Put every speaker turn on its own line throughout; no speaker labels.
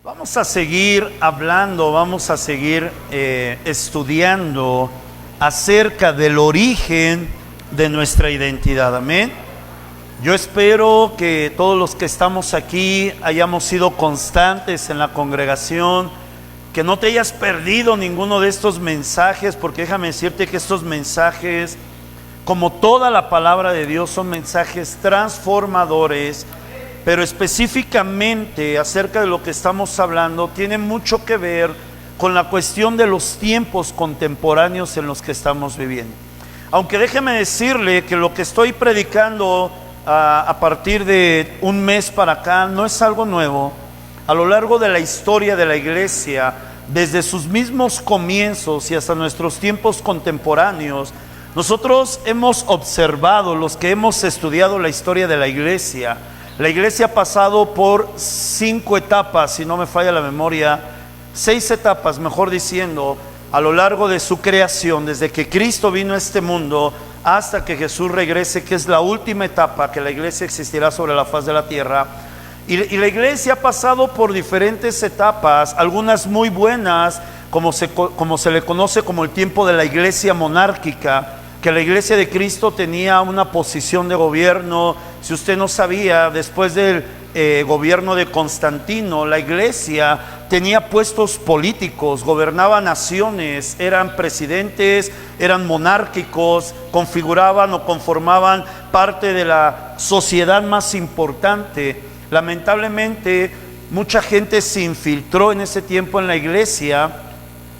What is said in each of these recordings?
Vamos a seguir hablando, vamos a seguir estudiando acerca del origen de nuestra identidad. Amén. Yo espero que todos los que estamos aquí hayamos sido constantes en la congregación, que no te hayas perdido ninguno de estos mensajes, porque déjame decirte que estos mensajes, como toda la palabra de Dios, son mensajes transformadores. Pero específicamente acerca de lo que estamos hablando, tiene mucho que ver con la cuestión de los tiempos contemporáneos en los que estamos viviendo. Aunque déjeme decirle que lo que estoy predicando a partir de un mes para acá no es algo nuevo. A lo largo de la historia de la iglesia, desde sus mismos comienzos y hasta nuestros tiempos contemporáneos, nosotros hemos observado, los que hemos estudiado la historia de la iglesia ha pasado por 5 etapas, si no me falla la memoria, 6 etapas, mejor diciendo, a lo largo de su creación, desde que Cristo vino a este mundo hasta que Jesús regrese, que es la última etapa que la iglesia existirá sobre la faz de la tierra. Y la iglesia ha pasado por diferentes etapas, algunas muy buenas, como se le conoce como el tiempo de la iglesia monárquica, que la iglesia de Cristo tenía una posición de gobierno. Si usted no sabía, después del gobierno de Constantino, la iglesia tenía puestos políticos, gobernaba naciones, eran presidentes, eran monárquicos, configuraban o conformaban parte de la sociedad más importante. Lamentablemente, mucha gente se infiltró en ese tiempo en la iglesia,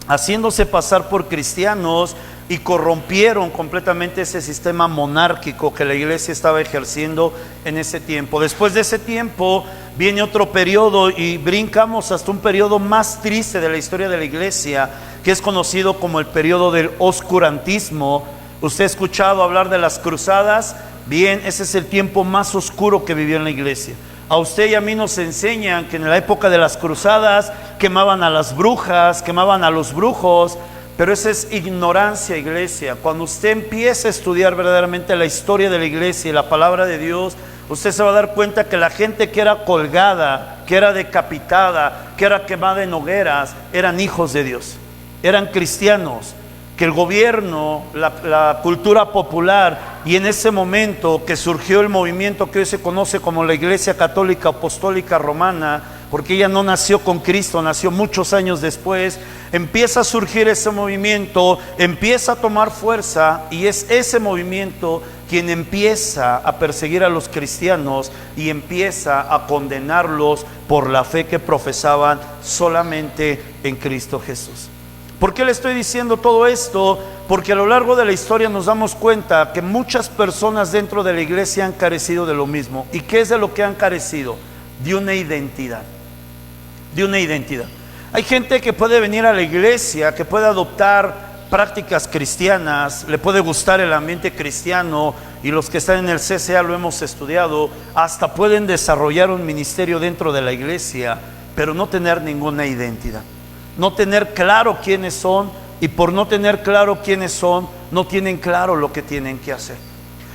haciéndose pasar por cristianos, y corrompieron completamente ese sistema monárquico que la iglesia estaba ejerciendo en ese tiempo. Después de ese tiempo viene otro periodo y brincamos hasta un periodo más triste de la historia de la iglesia, que es conocido como el periodo del oscurantismo. ¿Usted ha escuchado hablar de las cruzadas? Bien, ese es el tiempo más oscuro que vivió en la iglesia. A usted y a mí nos enseñan que en la época de las cruzadas quemaban a las brujas, quemaban a los brujos. Pero esa es ignorancia, iglesia. Cuando usted empieza a estudiar verdaderamente la historia de la iglesia y la palabra de Dios, usted se va a dar cuenta que la gente que era colgada, que era decapitada, que era quemada en hogueras, eran hijos de Dios, eran cristianos. Que el gobierno, la cultura popular, y en ese momento que surgió el movimiento que hoy se conoce como la Iglesia Católica Apostólica Romana, porque ella no nació con Cristo, nació muchos años después, empieza a surgir ese movimiento, empieza a tomar fuerza, y es ese movimiento quien empieza a perseguir a los cristianos y empieza a condenarlos por la fe que profesaban solamente en Cristo Jesús. ¿Por qué le estoy diciendo todo esto? Porque a lo largo de la historia nos damos cuenta que muchas personas dentro de la iglesia han carecido de lo mismo. ¿Y qué es de lo que han carecido? De una identidad. De una identidad. Hay gente que puede venir a la iglesia, que puede adoptar prácticas cristianas, le puede gustar el ambiente cristiano, y los que están en el CCA lo hemos estudiado, hasta pueden desarrollar un ministerio dentro de la iglesia, pero no tener ninguna identidad. No tener claro quiénes son, y por no tener claro quiénes son, no tienen claro lo que tienen que hacer.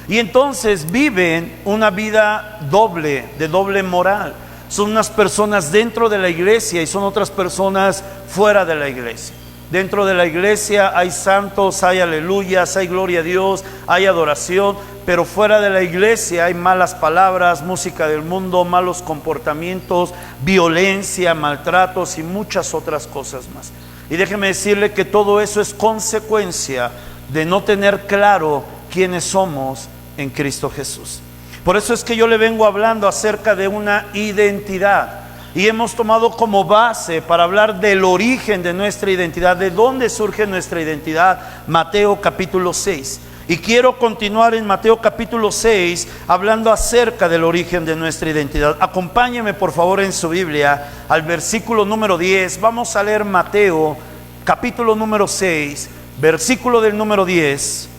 Y entonces viven una vida doble, de doble moral. Son unas personas dentro de la iglesia y son otras personas fuera de la iglesia. Dentro de la iglesia hay santos, hay aleluyas, hay gloria a Dios, hay adoración, pero fuera de la iglesia hay malas palabras, música del mundo, malos comportamientos, violencia, maltratos y muchas otras cosas más. Y déjeme decirle que todo eso es consecuencia de no tener claro quiénes somos en Cristo Jesús. Por eso es que yo le vengo hablando acerca de una identidad. Y hemos tomado como base para hablar del origen de nuestra identidad, de dónde surge nuestra identidad, Mateo capítulo 6. Y quiero continuar en Mateo capítulo 6 hablando acerca del origen de nuestra identidad. Acompáñeme por favor en su Biblia al versículo número 10. Vamos a leer Mateo capítulo número 6, versículo del número 10.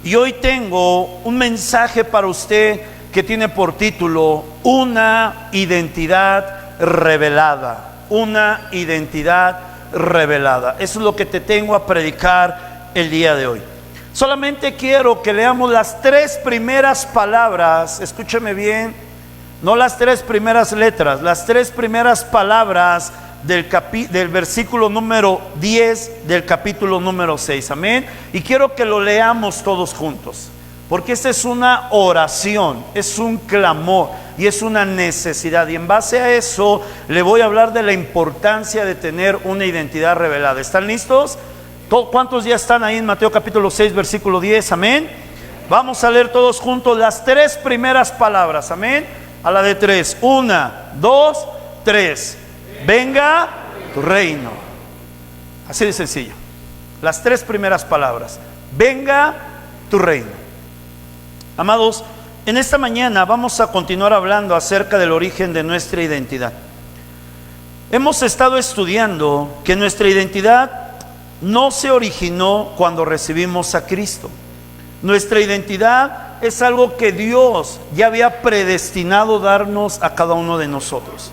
Y hoy tengo un mensaje para usted que tiene por título Una identidad revelada. Una identidad revelada. Eso es lo que te tengo a predicar el día de hoy. Solamente quiero que leamos las 3 primeras palabras, escúcheme bien, No las 3 primeras letras, las 3 primeras palabras del versículo número 10 del capítulo número 6. Amén. Y quiero que lo leamos todos juntos, porque esta es una oración, es un clamor y es una necesidad. Y en base a eso le voy a hablar de la importancia de tener una identidad revelada. ¿Están listos? ¿Cuántos ya están ahí en Mateo capítulo 6 versículo 10? Amén. Vamos a leer todos juntos las 3 primeras palabras. Amén. A la de 3. 1, 2, 3. Venga tu reino. Así de sencillo. Las 3 primeras palabras. Venga tu reino. Amados, en esta mañana vamos a continuar hablando acerca del origen de nuestra identidad. Hemos estado estudiando que nuestra identidad no se originó cuando recibimos a Cristo. Nuestra identidad es algo que Dios ya había predestinado darnos a cada uno de nosotros.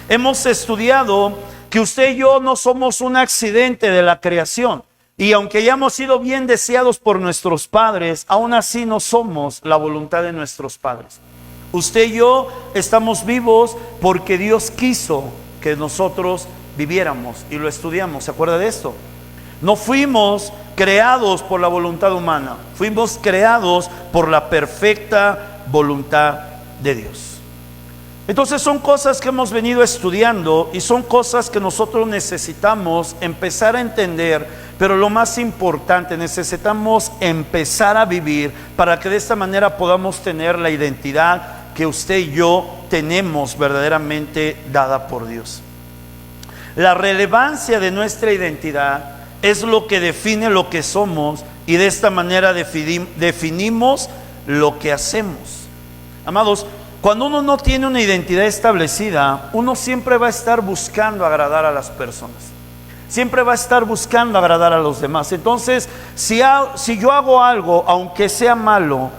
Hemos estudiado que usted y yo no somos un accidente de la creación. Y aunque hayamos sido bien deseados por nuestros padres, aún así no somos la voluntad de nuestros padres. Usted y yo estamos vivos porque Dios quiso que nosotros viviéramos, y lo estudiamos. ¿Se acuerda de esto? No fuimos creados por la voluntad humana, fuimos creados por la perfecta voluntad de Dios. Entonces son cosas que hemos venido estudiando y son cosas que nosotros necesitamos empezar a entender, pero lo más importante, necesitamos empezar a vivir para que de esta manera podamos tener la identidad que usted y yo tenemos verdaderamente dada por Dios. La relevancia de nuestra identidad es lo que define lo que somos, y de esta manera definimos lo que hacemos. Amados, cuando uno no tiene una identidad establecida, uno siempre va a estar buscando agradar a las personas. Siempre va a estar buscando agradar a los demás. Entonces, si yo hago algo, aunque sea malo,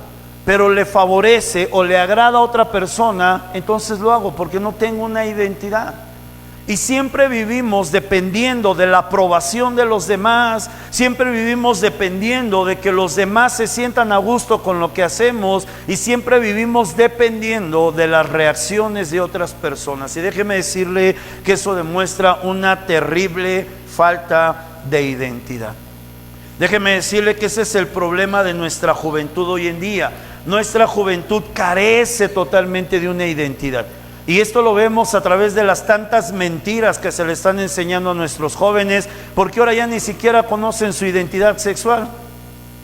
pero le favorece o le agrada a otra persona, entonces lo hago porque no tengo una identidad. Y siempre vivimos dependiendo de la aprobación de los demás, siempre vivimos dependiendo de que los demás se sientan a gusto con lo que hacemos, y siempre vivimos dependiendo de las reacciones de otras personas. Y déjeme decirle que eso demuestra una terrible falta de identidad. Déjeme decirle que ese es el problema de nuestra juventud hoy en día. Nuestra juventud carece totalmente de una identidad. Y esto lo vemos a través de las tantas mentiras que se le están enseñando a nuestros jóvenes, porque ahora ya ni siquiera conocen su identidad sexual.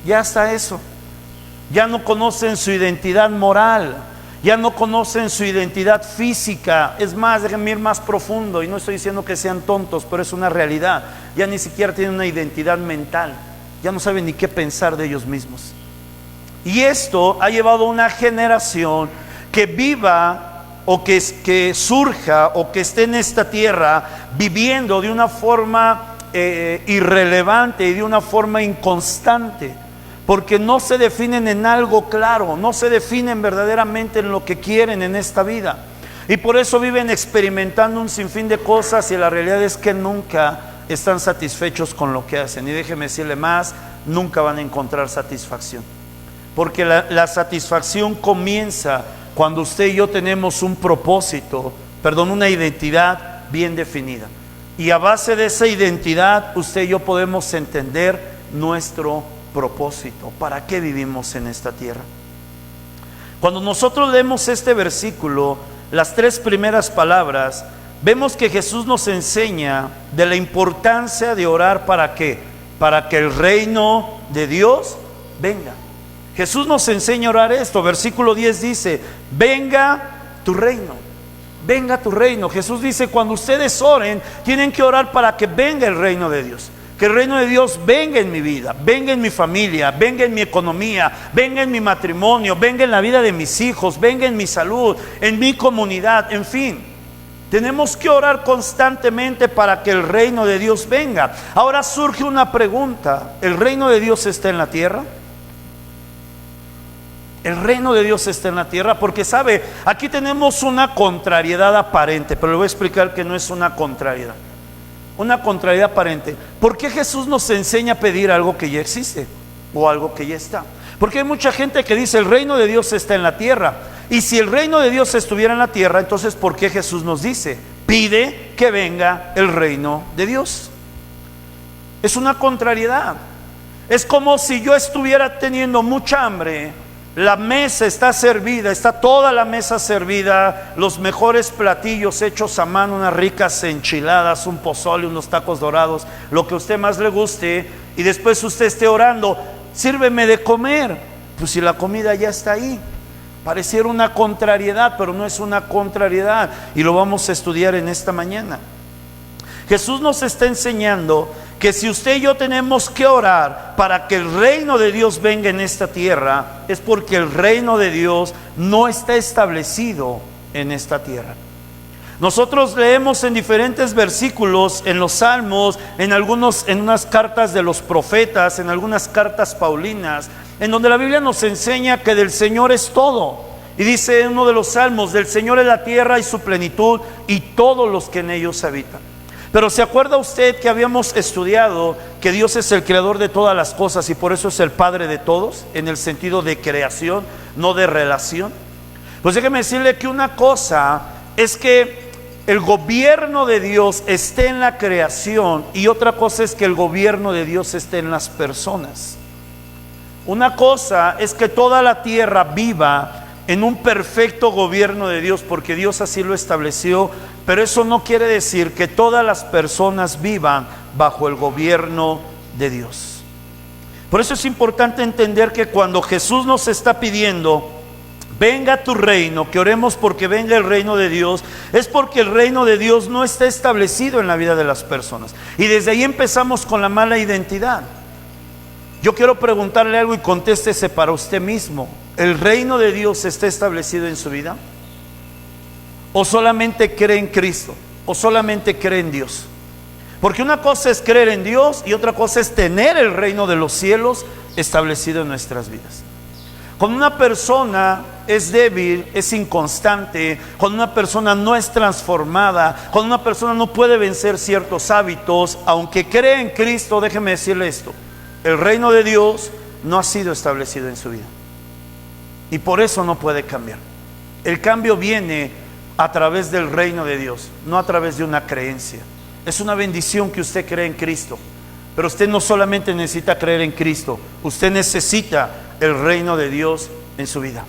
Ya está eso. Ya no conocen su identidad moral, ya no conocen su identidad física. Es más, déjenme ir más profundo, y no estoy diciendo que sean tontos, pero es una realidad. Ya ni siquiera tienen una identidad mental, ya no saben ni qué pensar de ellos mismos. Y esto ha llevado a una generación que viva o que surja o que esté en esta tierra viviendo de una forma irrelevante y de una forma inconstante, porque no se definen en algo claro, no se definen verdaderamente en lo que quieren en esta vida, y por eso viven experimentando un sinfín de cosas, y la realidad es que nunca están satisfechos con lo que hacen. Y déjeme decirle más, nunca van a encontrar satisfacción, porque la satisfacción comienza cuando usted y yo tenemos un propósito, una identidad bien definida. Y a base de esa identidad, usted y yo podemos entender nuestro propósito. ¿Para qué vivimos en esta tierra? Cuando nosotros leemos este versículo, las 3 primeras palabras, vemos que Jesús nos enseña de la importancia de orar. ¿Para qué? Para que el reino de Dios venga. Jesús nos enseña a orar esto. Versículo 10 dice: venga tu reino, venga tu reino. Jesús dice, cuando ustedes oren, tienen que orar para que venga el reino de Dios. Que el reino de Dios venga en mi vida, venga en mi familia, venga en mi economía, venga en mi matrimonio, venga en la vida de mis hijos, venga en mi salud, en mi comunidad, en fin. Tenemos que orar constantemente para que el reino de Dios venga. Ahora surge una pregunta: ¿el reino de Dios está en la tierra? El reino de Dios está en la tierra, porque sabe, aquí tenemos una contrariedad aparente, pero le voy a explicar que no es una contrariedad. Una contrariedad aparente. ¿Por qué Jesús nos enseña a pedir algo que ya existe o algo que ya está? Porque hay mucha gente que dice el reino de Dios está en la tierra, Y si el reino de Dios estuviera en la tierra, entonces ¿por qué Jesús nos dice: pide que venga el reino de Dios? Es una contrariedad. Es como si yo estuviera teniendo mucha hambre, la mesa está servida, está toda la mesa servida, los mejores platillos hechos a mano, unas ricas enchiladas, un pozole, unos tacos dorados, lo que a usted más le guste, y después usted esté orando: sírveme de comer. Pues si la comida ya está ahí. Pareciera una contrariedad, pero no es una contrariedad, y lo vamos a estudiar en esta mañana. Jesús nos está enseñando que si usted y yo tenemos que orar para que el reino de Dios venga en esta tierra, es porque el reino de Dios no está establecido en esta tierra. Nosotros leemos en diferentes versículos, en los salmos, en unas cartas de los profetas, en algunas cartas paulinas, en donde la Biblia nos enseña que del Señor es todo. Y dice en uno de los salmos: del Señor es la tierra y su plenitud, y todos los que en ellos habitan. Pero ¿se acuerda usted que habíamos estudiado que Dios es el creador de todas las cosas y por eso es el Padre de todos, en el sentido de creación, no de relación? Pues déjeme decirle que una cosa es que el gobierno de Dios esté en la creación, y otra cosa es que el gobierno de Dios esté en las personas. Una cosa es que toda la tierra viva en un perfecto gobierno de Dios, porque Dios así lo estableció, pero eso no quiere decir que todas las personas vivan bajo el gobierno de Dios. Por eso es importante entender que cuando Jesús nos está pidiendo: venga tu reino, que oremos porque venga el reino de Dios, es porque el reino de Dios no está establecido en la vida de las personas. Y desde ahí empezamos con la mala identidad. Yo quiero preguntarle algo y contéstese para usted mismo: ¿el reino de Dios está establecido en su vida? ¿O solamente cree en Cristo? ¿O solamente cree en Dios? Porque una cosa es creer en Dios y otra cosa es tener el reino de los cielos establecido en nuestras vidas. Cuando una persona es débil, es inconstante, cuando una persona no es transformada, cuando una persona no puede vencer ciertos hábitos, aunque cree en Cristo, déjeme decirle esto: el reino de Dios no ha sido establecido en su vida, y por eso no puede cambiar. El cambio viene a través del reino de Dios, no a través de una creencia. Es una bendición que usted cree en Cristo, pero usted no solamente necesita creer en Cristo, usted necesita el reino de Dios en su vida.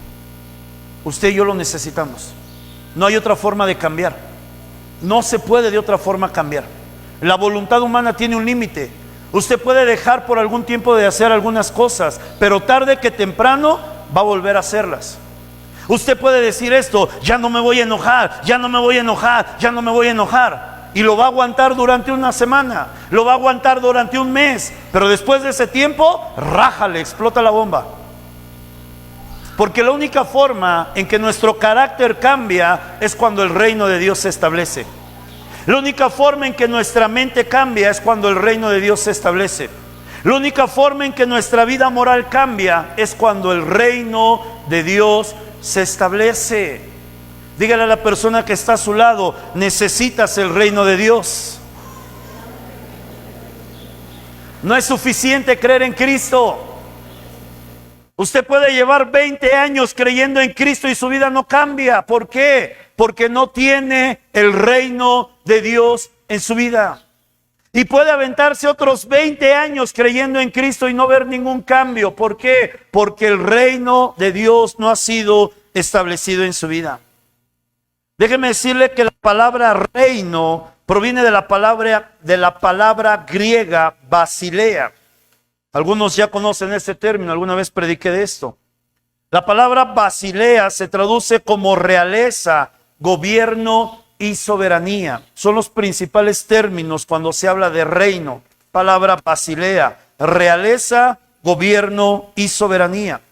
Usted y yo lo necesitamos. No hay otra forma de cambiar. No se puede de otra forma cambiar. La voluntad humana tiene un límite. Usted puede dejar por algún tiempo de hacer algunas cosas, pero tarde que temprano va a volver a hacerlas. Usted puede decir esto: ya no me voy a enojar, ya no me voy a enojar, ya no me voy a enojar, y lo va a aguantar durante una semana, lo va a aguantar durante un mes, pero después de ese tiempo, rájale, explota la bomba. Porque la única forma en que nuestro carácter cambia es cuando el reino de Dios se establece. La única forma en que nuestra mente cambia es cuando el reino de Dios se establece. La única forma en que nuestra vida moral cambia es cuando el reino de Dios se establece. Dígale a la persona que está a su lado: necesitas el reino de Dios. No es suficiente creer en Cristo. Usted puede llevar 20 años creyendo en Cristo y su vida no cambia. ¿Por qué? Porque no tiene el reino de Dios en su vida. Y puede aventarse otros 20 años creyendo en Cristo y no ver ningún cambio. ¿Por qué? Porque el reino de Dios no ha sido establecido en su vida. Déjeme decirle que la palabra reino proviene de la palabra griega basilea. Algunos ya conocen este término, alguna vez prediqué de esto. La palabra basilea se traduce como realeza, gobierno y soberanía. Son los principales términos cuando se habla de reino. Palabra basilea, realeza, gobierno y soberanía.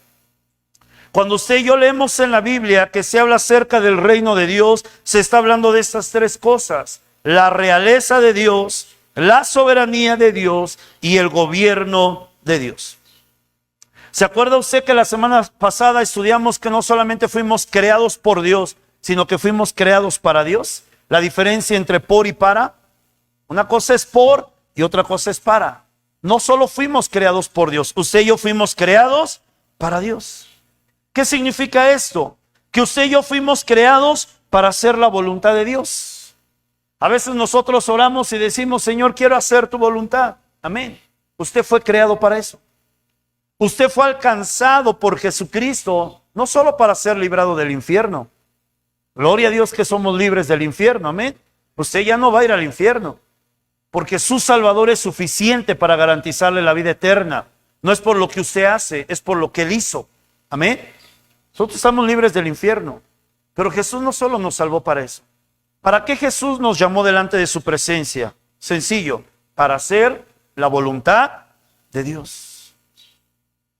Cuando usted y yo leemos en la Biblia que se habla acerca del reino de Dios, se está hablando de estas tres cosas: la realeza de Dios, la soberanía de Dios y el gobierno de Dios. ¿Se acuerda usted que la semana pasada estudiamos que no solamente fuimos creados por Dios, sino que fuimos creados para Dios? La diferencia entre por y para: una cosa es por y otra cosa es para. No solo fuimos creados por Dios, usted y yo fuimos creados para Dios. ¿Qué significa esto? que usted y yo fuimos creados para hacer la voluntad de Dios. A veces nosotros oramos y decimos, Señor, quiero hacer tu voluntad. Amén. Usted fue creado para eso. Usted fue alcanzado por Jesucristo, no solo para ser librado del infierno. Gloria a Dios que somos libres del infierno. Amén. Usted ya no va a ir al infierno, porque su Salvador es suficiente para garantizarle la vida eterna. No es por lo que usted hace, es por lo que Él hizo. Amén. Nosotros estamos libres del infierno, pero Jesús no solo nos salvó para eso. ¿Para qué Jesús nos llamó delante de su presencia? Sencillo, para hacer la voluntad de Dios.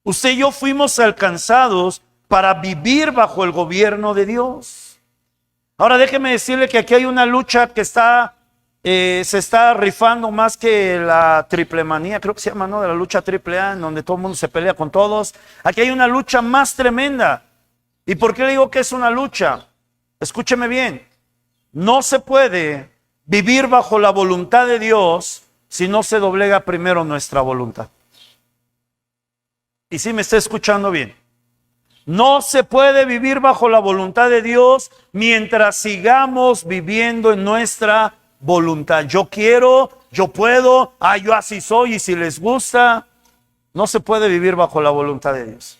Usted y yo fuimos alcanzados para vivir bajo el gobierno de Dios. Ahora déjeme decirle que aquí hay una lucha que se está rifando más que la triple manía, creo que se llama, ¿no? De la lucha triple A, en donde todo el mundo se pelea con todos. Aquí hay una lucha más tremenda. ¿Y por qué le digo que es una lucha? Escúcheme bien. No se puede vivir bajo la voluntad de Dios si no se doblega primero nuestra voluntad. Y si me está escuchando bien. No se puede vivir bajo la voluntad de Dios mientras sigamos viviendo en nuestra voluntad. Yo quiero, yo puedo, yo así soy y si les gusta. No se puede vivir bajo la voluntad de Dios.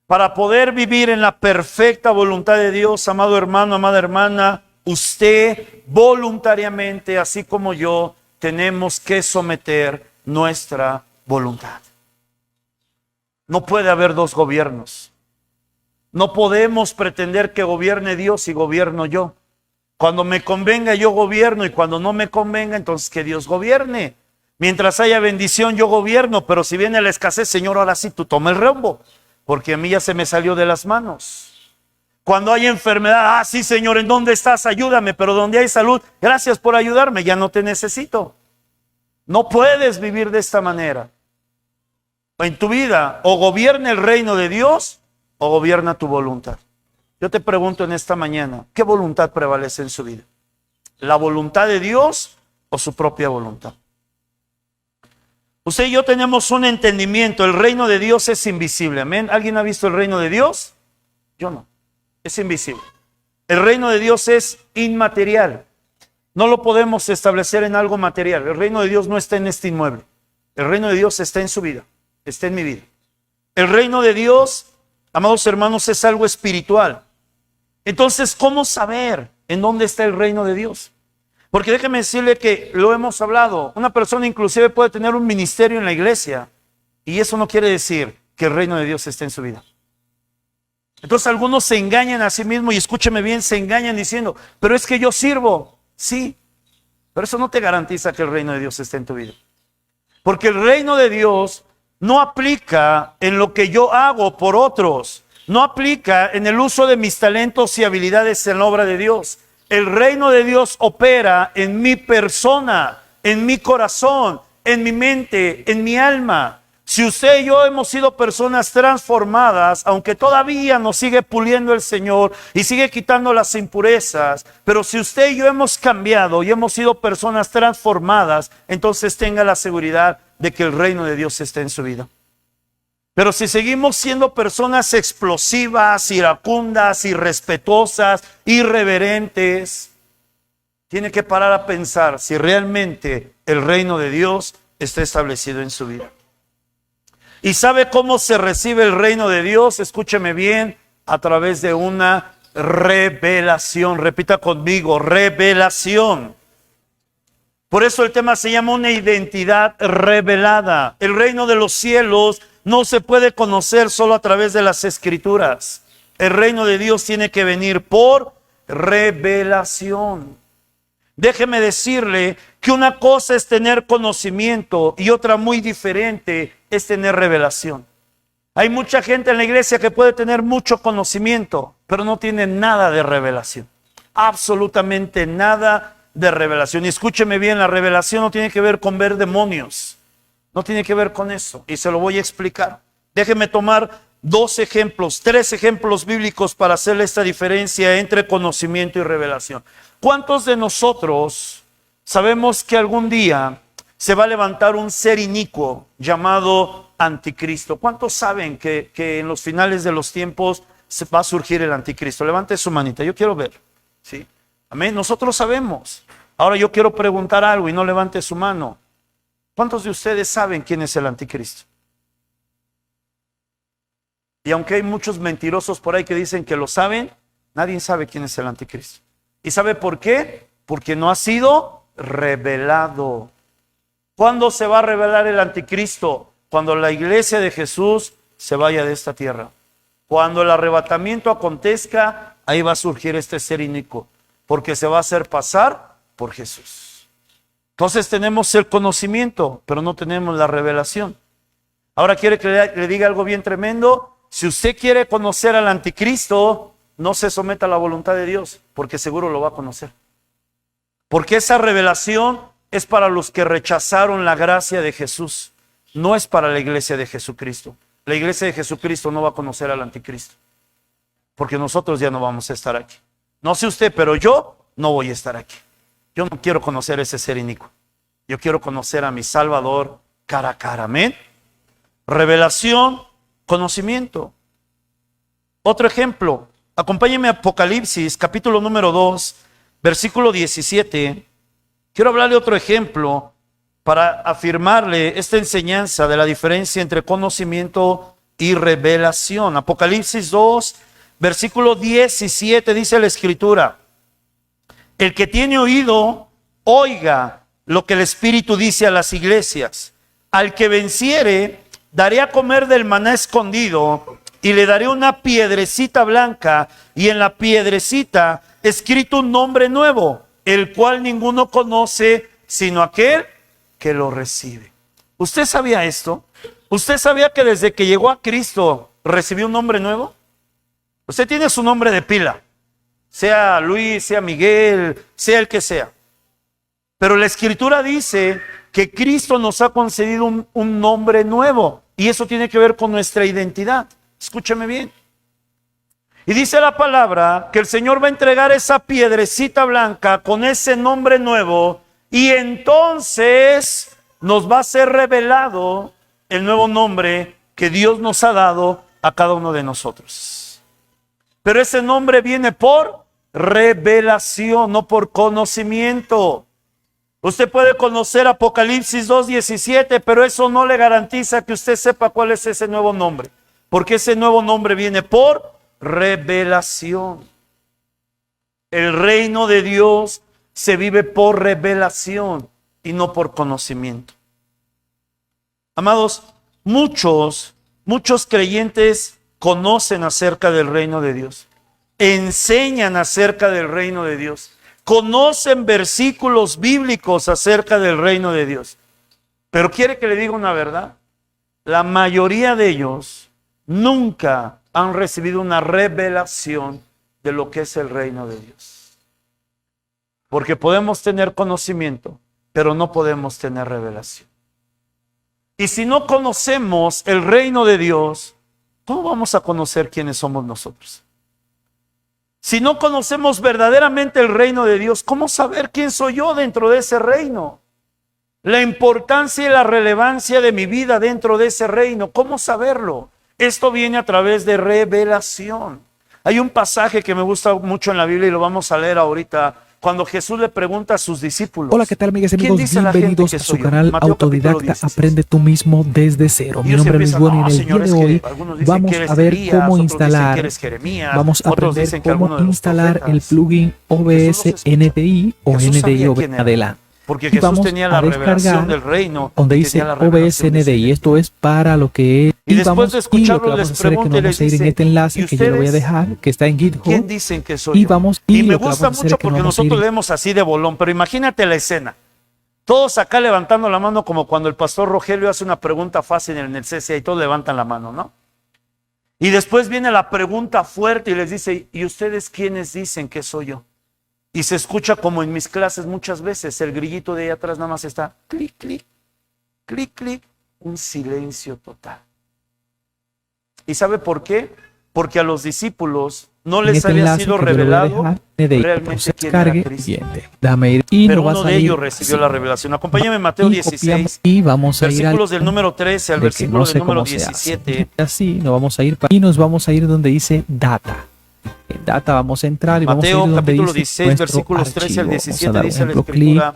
Para poder vivir en la perfecta voluntad de Dios, amado hermano, amada hermana, usted voluntariamente, así como yo, tenemos que someter nuestra voluntad. No puede haber dos gobiernos. No podemos pretender que gobierne Dios y gobierno yo. Cuando me convenga yo gobierno y cuando no me convenga, entonces que Dios gobierne. Mientras haya bendición yo gobierno, pero si viene la escasez, Señor, ahora sí tú toma el rumbo, porque a mí ya se me salió de las manos. Cuando hay enfermedad, sí Señor, ¿en dónde estás? Ayúdame, pero donde hay salud, gracias por ayudarme, ya no te necesito. No puedes vivir de esta manera. En tu vida, o gobierna el reino de Dios, o gobierna tu voluntad. Yo te pregunto en esta mañana, ¿qué voluntad prevalece en su vida? ¿La voluntad de Dios o su propia voluntad? Usted y yo tenemos un entendimiento, el reino de Dios es invisible, amén. ¿Alguien ha visto el reino de Dios? Yo no, es invisible. El reino de Dios es inmaterial, no lo podemos establecer en algo material. El reino de Dios no está en este inmueble, el reino de Dios está en su vida, está en mi vida. El reino de Dios, amados hermanos, es algo espiritual. Entonces, ¿cómo saber en dónde está el reino de Dios? Porque déjeme decirle que lo hemos hablado. Una persona inclusive puede tener un ministerio en la iglesia y eso no quiere decir que el reino de Dios esté en su vida. Entonces algunos se engañan a sí mismos y escúcheme bien, se engañan diciendo, pero es que yo sirvo. Sí, pero eso no te garantiza que el reino de Dios esté en tu vida. Porque el reino de Dios no aplica en lo que yo hago por otros. No aplica en el uso de mis talentos y habilidades en la obra de Dios. El reino de Dios opera en mi persona, en mi corazón, en mi mente, en mi alma. Si usted y yo hemos sido personas transformadas, aunque todavía nos sigue puliendo el Señor y sigue quitando las impurezas, pero si usted y yo hemos cambiado y hemos sido personas transformadas, entonces tenga la seguridad de que el reino de Dios está en su vida. Pero si seguimos siendo personas explosivas, iracundas, irrespetuosas, irreverentes, tiene que parar a pensar si realmente el reino de Dios está establecido en su vida. ¿Y sabe cómo se recibe el reino de Dios? Escúcheme bien, a través de una revelación. Repita conmigo, revelación. Por eso el tema se llama una identidad revelada. El reino de los cielos no se puede conocer solo a través de las escrituras. El reino de Dios tiene que venir por revelación. Déjeme decirle que una cosa es tener conocimiento y otra muy diferente es tener revelación. Hay mucha gente en la iglesia que puede tener mucho conocimiento, pero no tiene nada de revelación. Absolutamente nada de revelación. Y escúcheme bien, la revelación no tiene que ver con ver demonios. No tiene que ver con eso. Y se lo voy a explicar. Déjeme tomar 3 ejemplos bíblicos para hacerle esta diferencia entre conocimiento y revelación. ¿Cuántos de nosotros sabemos que algún día se va a levantar un ser inicuo llamado anticristo? ¿Cuántos saben que en los finales de los tiempos va a surgir el anticristo? Levante su manita, yo quiero ver. ¿Sí? Amén. Nosotros sabemos. Ahora yo quiero preguntar algo y no levante su mano. ¿Cuántos de ustedes saben quién es el anticristo? Y aunque hay muchos mentirosos por ahí que dicen que lo saben, nadie sabe quién es el anticristo. ¿Y sabe por qué? Porque no ha sido revelado. ¿Cuándo se va a revelar el anticristo? Cuando la iglesia de Jesús se vaya de esta tierra. Cuando el arrebatamiento acontezca, ahí va a surgir este ser inicuo, porque se va a hacer pasar por Jesús. Entonces tenemos el conocimiento, pero no tenemos la revelación. Ahora quiere que le diga algo bien tremendo. Si usted quiere conocer al anticristo, no se someta a la voluntad de Dios, porque seguro lo va a conocer. Porque esa revelación es para los que rechazaron la gracia de Jesús, no es para la iglesia de Jesucristo. La iglesia de Jesucristo no va a conocer al anticristo, porque nosotros ya no vamos a estar aquí. No sé usted, pero yo no voy a estar aquí. Yo no quiero conocer ese ser inicuo. Yo quiero conocer a mi Salvador cara a cara. Amén. Revelación, conocimiento. Otro ejemplo, acompáñenme a Apocalipsis, capítulo número 2, versículo 17. Quiero hablarle otro ejemplo para afirmarle esta enseñanza de la diferencia entre conocimiento y revelación. Apocalipsis 2, versículo 17, dice la Escritura: el que tiene oído, oiga lo que el Espíritu dice a las iglesias. Al que venciere, daré a comer del maná escondido, y le daré una piedrecita blanca, y en la piedrecita escrito un nombre nuevo, el cual ninguno conoce, sino aquel que lo recibe. ¿Usted sabía esto? ¿Usted sabía que desde que llegó a Cristo recibió un nombre nuevo? Usted tiene su nombre de pila, sea Luis, sea Miguel, sea el que sea. Pero la Escritura dice que Cristo nos ha concedido un nombre nuevo, y eso tiene que ver con nuestra identidad. Escúcheme bien. Y dice la palabra que el Señor va a entregar esa piedrecita blanca con ese nombre nuevo, y entonces nos va a ser revelado el nuevo nombre que Dios nos ha dado a cada uno de nosotros. Pero ese nombre viene por revelación, no por conocimiento. Usted puede conocer Apocalipsis 2:17, pero eso no le garantiza que usted sepa cuál es ese nuevo nombre, porque ese nuevo nombre viene por revelación. El reino de Dios se vive por revelación y no por conocimiento. Amados, muchos creyentes conocen acerca del reino de Dios, enseñan acerca del reino de Dios, conocen versículos bíblicos acerca del reino de Dios. Pero quiere que le diga una verdad: la mayoría de ellos nunca han recibido una revelación de lo que es el reino de Dios. Porque podemos tener conocimiento, pero no podemos tener revelación. Y si no conocemos el reino de Dios, ¿cómo vamos a conocer quiénes somos nosotros? Si no conocemos verdaderamente el reino de Dios, ¿cómo saber quién soy yo dentro de ese reino? La importancia y la relevancia de mi vida dentro de ese reino, ¿cómo saberlo? Esto viene a través de revelación. Hay un pasaje que me gusta mucho en la Biblia y lo vamos a leer ahorita, cuando Jesús le pregunta a sus discípulos.
Hola, ¿qué tal, amigas y amigos? Bienvenidos a su canal
Mateo,
Autodidacta, aprende tú mismo desde cero. Mi nombre es Luis Bueno, y en el día de hoy vamos a ver cómo instalar, vamos a aprender cómo instalar el plugin OBS NDI o NDI Adelante.
Porque Jesús tenía la revelación del reino,
donde dice OBS NDI. Esto es para lo que es.
Y después de escucharlo les pregunto,
vamos a ir en este enlace que yo le voy a dejar, que está en GitHub.
¿Quién dicen que soy yo? Y me gusta mucho porque nosotros leemos así de bolón, pero imagínate la escena. Todos acá levantando la mano, como cuando el pastor Rogelio hace una pregunta fácil en el CCA y todos levantan la mano, ¿no? Y después viene la pregunta fuerte y les dice: ¿y ustedes quiénes dicen que soy yo? Y se escucha como en mis clases muchas veces, el grillito de ahí atrás nada más está clic, clic, clic, clic, un silencio total. ¿Y sabe por qué? Porque a los discípulos no
en
les
este
había
enlace
sido
que yo le voy a
revelado
dejar, NDI,
realmente quién
descargue
era Cristo.
siguiente. Déjame ir y
Pero
nos va a
uno de
salir
ellos recibió
así.
la revelación. Acompáñame en Mateo
Y copiamos
16,
y vamos a ir al
versículos del número 13 al
de que
versículo
no
del
sé
número
cómo se hace.
17.
Así nos vamos a ir y nos vamos a ir donde dice data. En data vamos a entrar y vamos a ir
Mateo
donde
capítulo
dice
16,
nuestro
versículos 13 al
archivo. Vamos a
17
dar un
dice la
ejemplo,
escritura.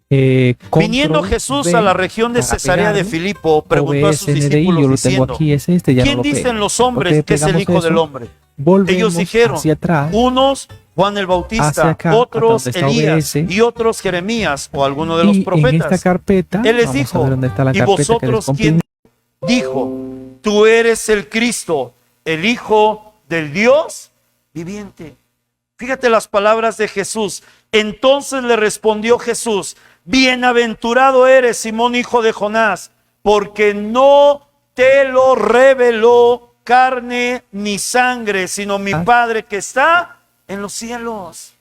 Viniendo
Control
Jesús
V
a la región de
para
Cesarea de
pegarlo.
Filipo, preguntó a sus
OBS, NDI,
discípulos
yo lo tengo
diciendo,
aquí, es este, ya no
¿quién
lo
dicen
pego.
los hombres
Ok,
que es el
pegamos
Hijo del
eso,
Hombre?
volvemos
Ellos dijeron,
hacia atrás,
unos Juan el
hacia
Bautista,
acá, hasta
otros
donde está
Elías
OBS.
y otros Jeremías o alguno de los
Y en esta
profetas.
carpeta,
Él les
vamos a ver
dijo,
dónde está la
¿y
carpeta que les
vosotros quién
comprimí.
dijo? Tú eres el Cristo, el Hijo del Dios viviente. Fíjate las palabras de Jesús. Entonces le respondió Jesús, bienaventurado eres, Simón, hijo de Jonás, porque no te lo reveló carne ni sangre, sino mi Padre que está en los cielos.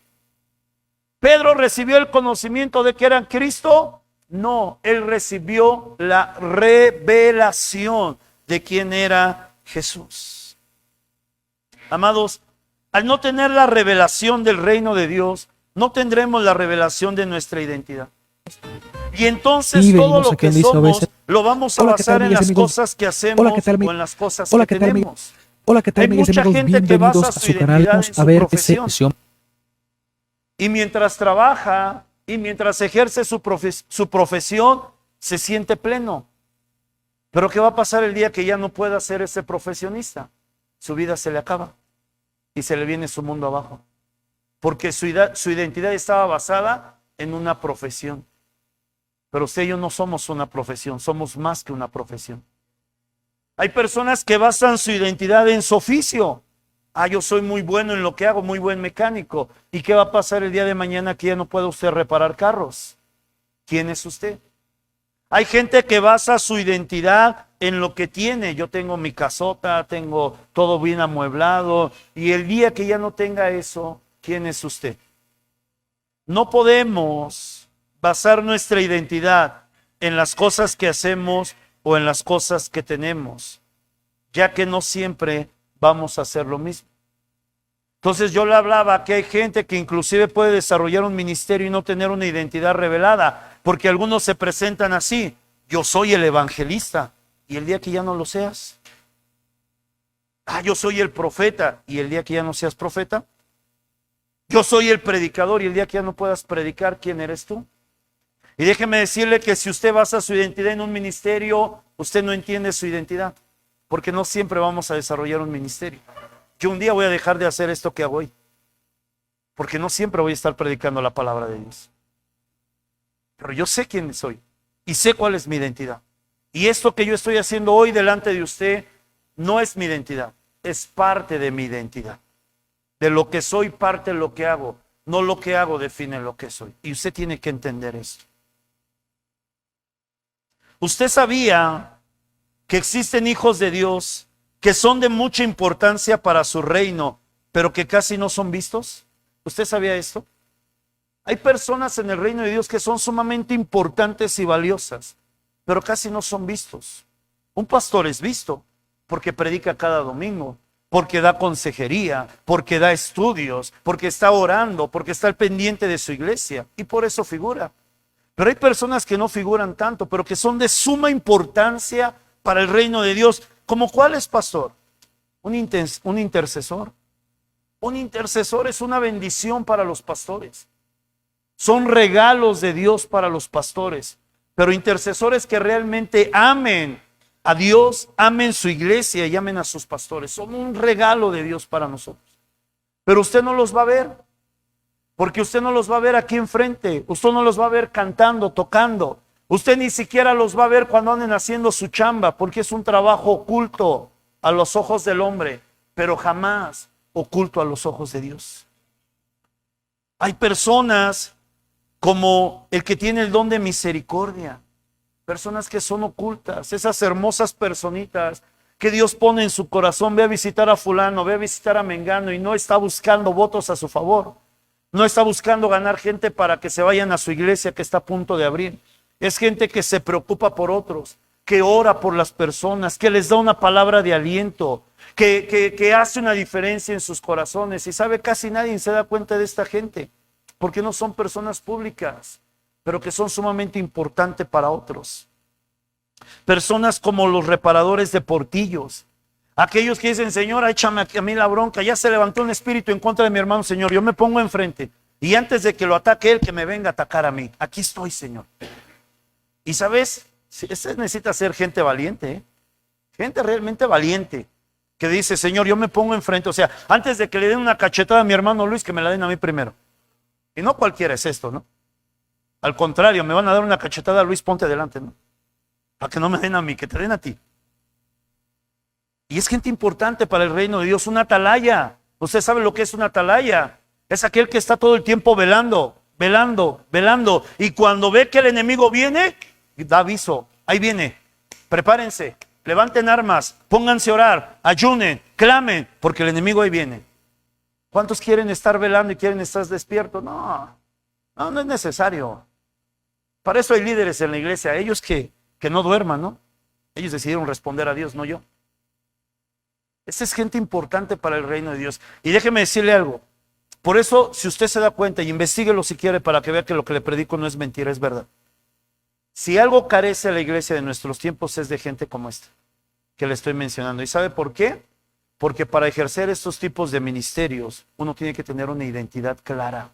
¿Pedro recibió el conocimiento de que eran Cristo? No, él recibió la revelación de quién era Jesús. Amados, al no tener la revelación del reino de Dios, no tendremos la revelación de nuestra identidad. Y entonces todo lo que somos lo vamos a basar en las cosas que hacemos o en las cosas que tenemos.
Hola, ¿qué tal,
Hay mucha gente que basa su identidad en su profesión. Y mientras trabaja y mientras ejerce su profesión, se siente pleno. Pero ¿qué va a pasar el día que ya no pueda ser ese profesionista? Su vida se le acaba y se le viene su mundo abajo. Porque su identidad estaba basada en una profesión. Pero usted y yo no somos una profesión, somos más que una profesión. Hay personas que basan su identidad en su oficio. Yo soy muy bueno en lo que hago, muy buen mecánico. ¿Y qué va a pasar el día de mañana que ya no pueda usted reparar carros? ¿Quién es usted? Hay gente que basa su identidad en lo que tiene. Yo tengo mi casota, tengo todo bien amueblado. Y el día que ya no tenga eso, ¿quién es usted? No podemos basar nuestra identidad en las cosas que hacemos o en las cosas que tenemos, ya que no siempre vamos a hacer lo mismo. Entonces yo le hablaba que hay gente que inclusive puede desarrollar un ministerio y no tener una identidad revelada, porque algunos se presentan así: yo soy el evangelista, y el día que ya no lo seas. Yo soy el profeta, y el día que ya no seas profeta. Yo soy el predicador, y el día que ya no puedas predicar, ¿quién eres tú? Y déjeme decirle que si usted basa su identidad en un ministerio, usted no entiende su identidad, porque no siempre vamos a desarrollar un ministerio. Yo un día voy a dejar de hacer esto que hago hoy, porque no siempre voy a estar predicando la palabra de Dios. Pero yo sé quién soy y sé cuál es mi identidad. Y esto que yo estoy haciendo hoy delante de usted no es mi identidad, es parte de mi identidad. De lo que soy, parte de lo que hago. No lo que hago define lo que soy. Y usted tiene que entender esto. ¿Usted sabía que existen hijos de Dios que son de mucha importancia para su reino, pero que casi no son vistos? ¿Usted sabía esto? Hay personas en el reino de Dios que son sumamente importantes y valiosas, pero casi no son vistos. Un pastor es visto porque predica cada domingo, porque da consejería, porque da estudios, porque está orando, porque está al pendiente de su iglesia, y por eso figura. Pero hay personas que no figuran tanto, pero que son de suma importancia para el reino de Dios. ¿Como cuál es, pastor? Un intercesor. Un intercesor es una bendición para los pastores. Son regalos de Dios para los pastores. Pero intercesores que realmente amen a Dios, amen su iglesia y amen a sus pastores, son un regalo de Dios para nosotros. Pero usted no los va a ver, porque usted no los va a ver aquí enfrente, usted no los va a ver cantando, tocando, usted ni siquiera los va a ver cuando anden haciendo su chamba, porque es un trabajo oculto a los ojos del hombre, pero jamás oculto a los ojos de Dios. Hay personas como el que tiene el don de misericordia, personas que son ocultas, esas hermosas personitas que Dios pone en su corazón. Ve a visitar a fulano, ve a visitar a mengano, y no está buscando votos a su favor, no está buscando ganar gente para que se vayan a su iglesia que está a punto de abrir. Es gente que se preocupa por otros, que ora por las personas, que les da una palabra de aliento, que hace una diferencia en sus corazones. Y sabe, casi nadie se da cuenta de esta gente, porque no son personas públicas, pero que son sumamente importantes para otros. Personas como los reparadores de portillos, aquellos que dicen: Señor, échame a mí la bronca, ya se levantó un espíritu en contra de mi hermano, Señor, yo me pongo enfrente, y antes de que lo ataque él, que me venga a atacar a mí. Aquí estoy, Señor. Y sabes, se necesita ser gente valiente, ¿eh? Gente realmente valiente, que dice: Señor, yo me pongo enfrente. O sea, antes de que le den una cachetada a mi hermano Luis, que me la den a mí primero. Y no cualquiera es esto, ¿no? Al contrario, me van a dar una cachetada a Luis, ponte adelante, ¿no? Para que no me den a mí, que te den a ti. Y es gente importante para el reino de Dios, una atalaya. Usted sabe lo que es una atalaya. Es aquel que está todo el tiempo velando, velando, velando. Y cuando ve que el enemigo viene, da aviso: ahí viene, prepárense, levanten armas, pónganse a orar, ayunen, clamen, porque el enemigo ahí viene. ¿Cuántos quieren estar velando y quieren estar despiertos? No es necesario. Para eso hay líderes en la iglesia, ellos que no duerman, ¿no? Ellos decidieron responder a Dios, no yo. Esta es gente importante para el reino de Dios. Y déjeme decirle algo. Por eso, si usted se da cuenta, y investíguelo si quiere, para que vea que lo que le predico no es mentira, es verdad. Si algo carece a la iglesia de nuestros tiempos, es de gente como esta que le estoy mencionando. ¿Y sabe por qué? Porque para ejercer estos tipos de ministerios, uno tiene que tener una identidad clara.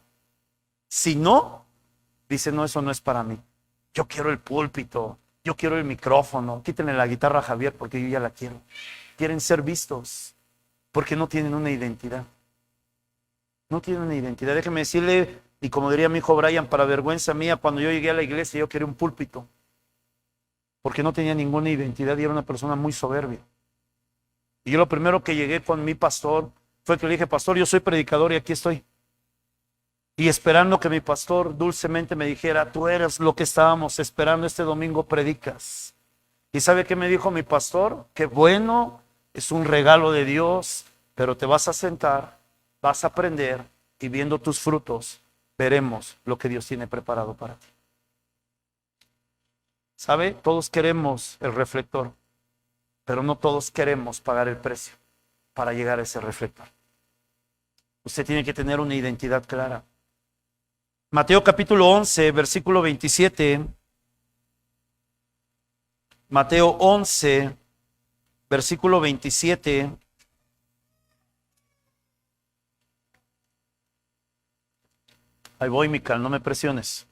Si no, dice: no, eso no es para mí. Yo quiero el púlpito, yo quiero el micrófono, quítenle la guitarra a Javier porque yo ya la quiero. Quieren ser vistos porque no tienen una identidad. No tienen una identidad. Déjeme decirle, y como diría mi hijo Brian, para vergüenza mía, cuando yo llegué a la iglesia yo quería un púlpito, porque no tenía ninguna identidad y era una persona muy soberbia. Y yo lo primero que llegué con mi pastor fue que le dije: pastor, yo soy predicador y aquí estoy. Y esperando que mi pastor dulcemente me dijera: tú eres lo que estábamos esperando, este domingo predicas. ¿Y sabe qué me dijo mi pastor? Que bueno, es un regalo de Dios, pero te vas a sentar, vas a aprender, y viendo tus frutos veremos lo que Dios tiene preparado para ti. ¿Sabe? Todos queremos el reflector, pero no todos queremos pagar el precio para llegar a ese reflector. Usted tiene que tener una identidad clara. Mateo capítulo 11, versículo 27. Mateo 11, versículo 27. Ahí voy, Mical, no me presiones.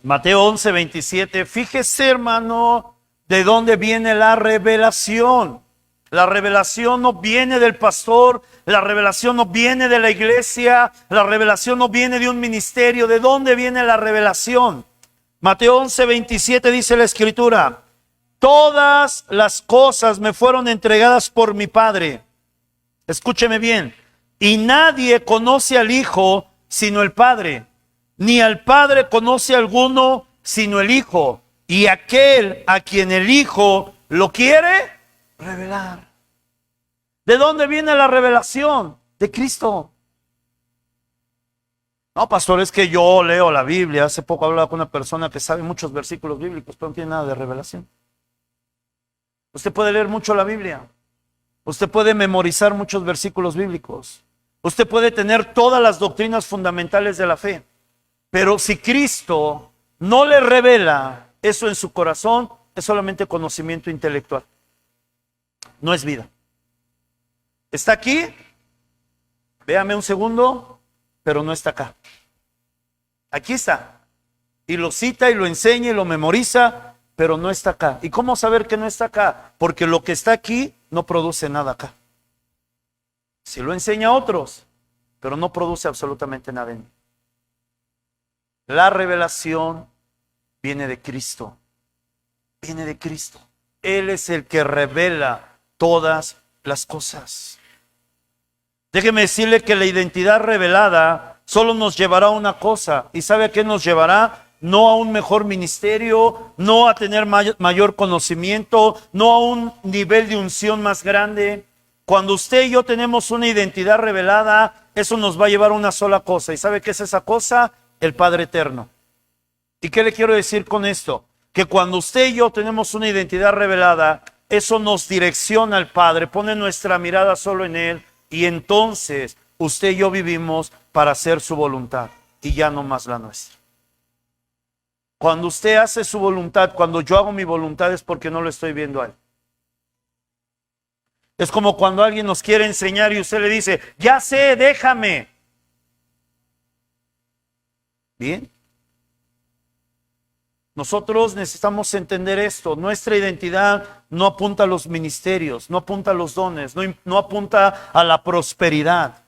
Mateo 11, 27. Fíjese, hermano, de dónde viene la revelación. La revelación no viene del pastor, la revelación no viene de la iglesia, la revelación no viene de un ministerio. ¿De dónde viene la revelación? Mateo 11, 27 dice la escritura: todas las cosas me fueron entregadas por mi Padre. Escúcheme bien. Y nadie conoce al Hijo sino el Padre, ni al Padre conoce a alguno sino el Hijo, y aquel a quien el Hijo lo quiere revelar. ¿De dónde viene la revelación? De Cristo. No, pastor, es que yo leo la Biblia. Hace poco hablaba con una persona que sabe muchos versículos bíblicos, pero no tiene nada de revelación. Usted puede leer mucho la Biblia. Usted puede memorizar muchos versículos bíblicos. Usted puede tener todas las doctrinas fundamentales de la fe. Pero si Cristo no le revela eso en su corazón, es solamente conocimiento intelectual. No es vida. ¿Está aquí? Véame un segundo, pero no está acá. Aquí está. Y lo cita y lo enseña y lo memoriza, pero no está acá. ¿Y cómo saber que no está acá? Porque lo que está aquí no produce nada acá. Si lo enseña a otros, pero no produce absolutamente nada en mí. La revelación viene de Cristo. Viene de Cristo. Él es el que revela todas las cosas. Déjeme decirle que la identidad revelada solo nos llevará a una cosa. ¿Y sabe a qué nos llevará? No a un mejor ministerio, no a tener mayor conocimiento, no a un nivel de unción más grande. Cuando usted y yo tenemos una identidad revelada, eso nos va a llevar a una sola cosa. ¿Y sabe qué es esa cosa? El Padre Eterno. ¿Y qué le quiero decir con esto? que cuando usted y yo tenemos una identidad revelada, eso nos direcciona al Padre, pone nuestra mirada solo en Él, y entonces usted y yo vivimos para hacer su voluntad y ya no más la nuestra. Cuando usted hace su voluntad, cuando yo hago mi voluntad, es porque no lo estoy viendo a Él. Es como cuando alguien nos quiere enseñar y usted le dice, ya sé, déjame. Bien. Nosotros necesitamos entender esto. Nuestra identidad no apunta a los ministerios, no apunta a los dones, no apunta a la prosperidad.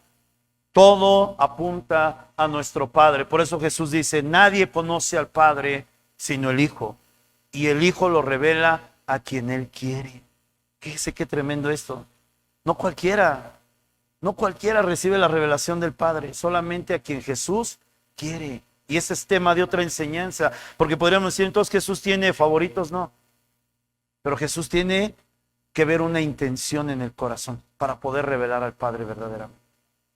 Todo apunta a nuestro Padre. Por eso Jesús dice, nadie conoce al Padre sino el Hijo. Y el Hijo lo revela a quien Él quiere. Fíjese qué tremendo esto. No cualquiera recibe la revelación del Padre, solamente a quien Jesús quiere. Y ese es tema de otra enseñanza, porque podríamos decir entonces Jesús tiene favoritos, no. Pero Jesús tiene que ver una intención en el corazón para poder revelar al Padre verdaderamente.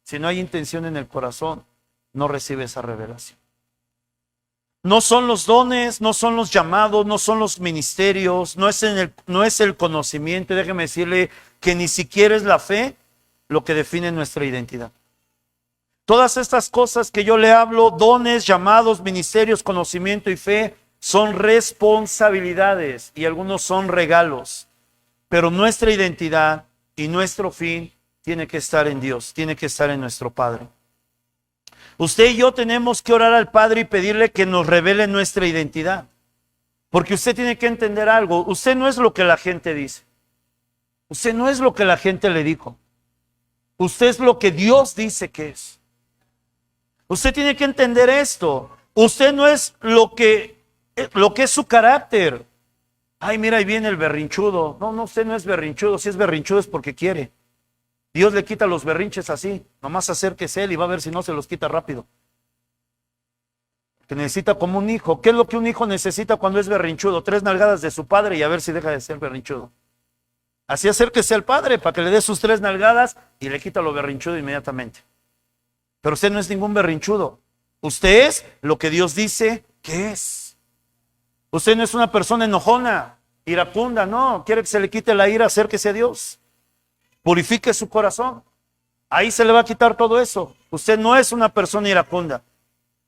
Si no hay intención en el corazón, no recibe esa revelación. No son los dones, no son los llamados, no son los ministerios, no es el conocimiento. Déjeme decirle que ni siquiera es la fe lo que define nuestra identidad. Todas estas cosas que yo le hablo, dones, llamados, ministerios, conocimiento y fe, son responsabilidades y algunos son regalos. Pero nuestra identidad y nuestro fin tiene que estar en Dios, tiene que estar en nuestro Padre. Usted y yo tenemos que orar al Padre y pedirle que nos revele nuestra identidad. Porque usted tiene que entender algo. Usted no es lo que la gente dice. Usted no es lo que la gente le dijo. Usted es lo que Dios dice que es. Usted tiene que entender esto. Usted no es lo que es su carácter. Ay, mira, ahí viene el berrinchudo. No, usted no es berrinchudo. Si es berrinchudo es porque quiere. Dios le quita los berrinches así. Nomás acérquese él y va a ver si no se los quita rápido. Que necesita como un hijo. ¿Qué es lo que un hijo necesita cuando es berrinchudo? 3 nalgadas de su padre y a ver si deja de ser berrinchudo. Así acérquese al padre para que le dé sus 3 nalgadas y le quita lo berrinchudo inmediatamente. Pero usted no es ningún berrinchudo. Usted es lo que Dios dice que es. Usted no es una persona enojona, iracunda, no. Quiere que se le quite la ira, acérquese a Dios. Purifique su corazón. Ahí se le va a quitar todo eso. Usted no es una persona iracunda.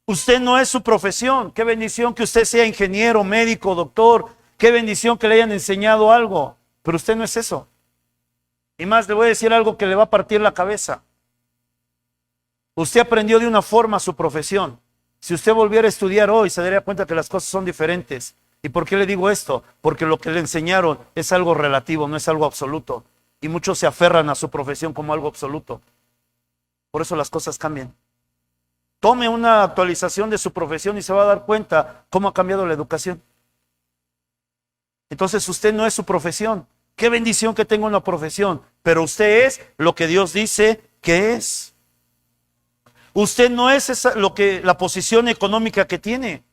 Usted no es su profesión. Qué bendición que usted sea ingeniero, médico, doctor. Qué bendición que le hayan enseñado algo. Pero usted no es eso. Y más, le voy a decir algo que le va a partir la cabeza. Usted aprendió de una forma su profesión. Si usted volviera a estudiar hoy, se daría cuenta que las cosas son diferentes. ¿Y por qué le digo esto? Porque lo que le enseñaron es algo relativo, no es algo absoluto. Y muchos se aferran a su profesión como algo absoluto. Por eso las cosas cambian. Tome una actualización de su profesión y se va a dar cuenta cómo ha cambiado la educación. Entonces usted no es su profesión. Qué bendición que tenga una profesión, pero usted es lo que Dios dice que es. Usted no es la posición económica que tiene.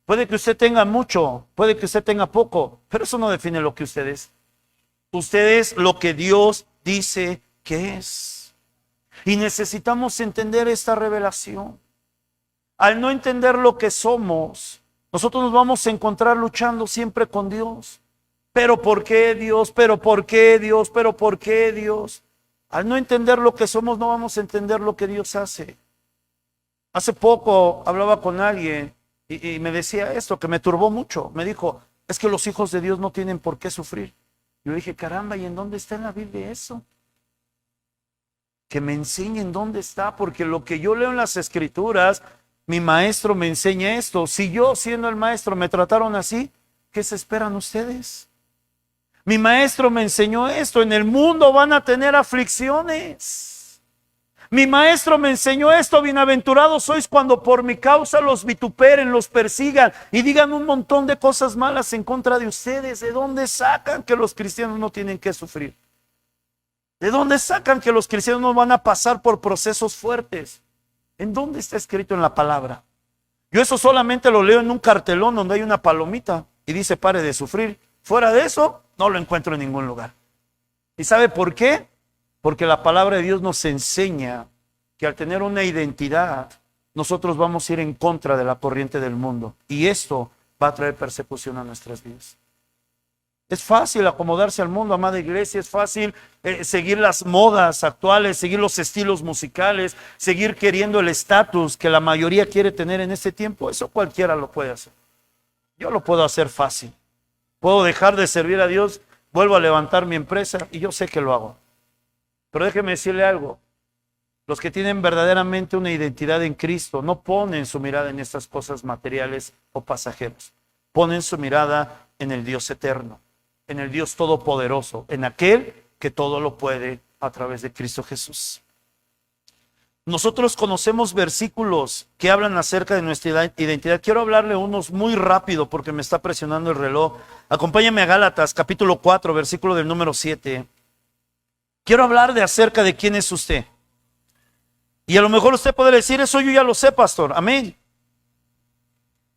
Puede que usted tenga mucho, puede que usted tenga poco, pero eso no define lo que usted es. Usted es lo que Dios dice que es. Y necesitamos entender esta revelación. Al no entender lo que somos, nosotros nos vamos a encontrar luchando siempre con Dios. Pero ¿por qué Dios? ¿Pero por qué Dios? ¿Pero por qué Dios? Al no entender lo que somos, no vamos a entender lo que Dios hace. Hace poco hablaba con alguien y me decía esto, que me turbó mucho. Me dijo, es que los hijos de Dios no tienen por qué sufrir. Yo dije, caramba, ¿y en dónde está en la Biblia eso? Que me enseñen dónde está, porque lo que yo leo en las Escrituras, mi maestro me enseña esto. Si yo, siendo el maestro, me trataron así, ¿qué se esperan ustedes? Mi maestro me enseñó esto, en el mundo van a tener aflicciones. Mi maestro me enseñó esto, bienaventurados sois cuando por mi causa los vituperen, los persigan y digan un montón de cosas malas en contra de ustedes. ¿De dónde sacan que los cristianos no tienen que sufrir? ¿De dónde sacan que los cristianos no van a pasar por procesos fuertes? ¿En dónde está escrito en la palabra? Yo eso solamente lo leo en un cartelón donde hay una palomita y dice pare de sufrir. Fuera de eso, no lo encuentro en ningún lugar. ¿Y sabe por qué? Porque la palabra de Dios nos enseña que al tener una identidad, nosotros vamos a ir en contra de la corriente del mundo. Y esto va a traer persecución a nuestras vidas. Es fácil acomodarse al mundo, amada iglesia, es fácil seguir las modas actuales, seguir los estilos musicales, seguir queriendo el estatus que la mayoría quiere tener en este tiempo. Eso cualquiera lo puede hacer. Yo lo puedo hacer fácil. Puedo dejar de servir a Dios, vuelvo a levantar mi empresa y yo sé que lo hago. Pero déjeme decirle algo. Los que tienen verdaderamente una identidad en Cristo no ponen su mirada en estas cosas materiales o pasajeras. Ponen su mirada en el Dios eterno, en el Dios todopoderoso, en aquel que todo lo puede a través de Cristo Jesús. Nosotros conocemos versículos que hablan acerca de nuestra identidad. Quiero hablarle unos muy rápido porque me está presionando el reloj. Acompáñame a Gálatas, capítulo 4, versículo del número 7. Quiero hablar de acerca de quién es usted. Y a lo mejor usted puede decir, eso yo ya lo sé, pastor. Amén.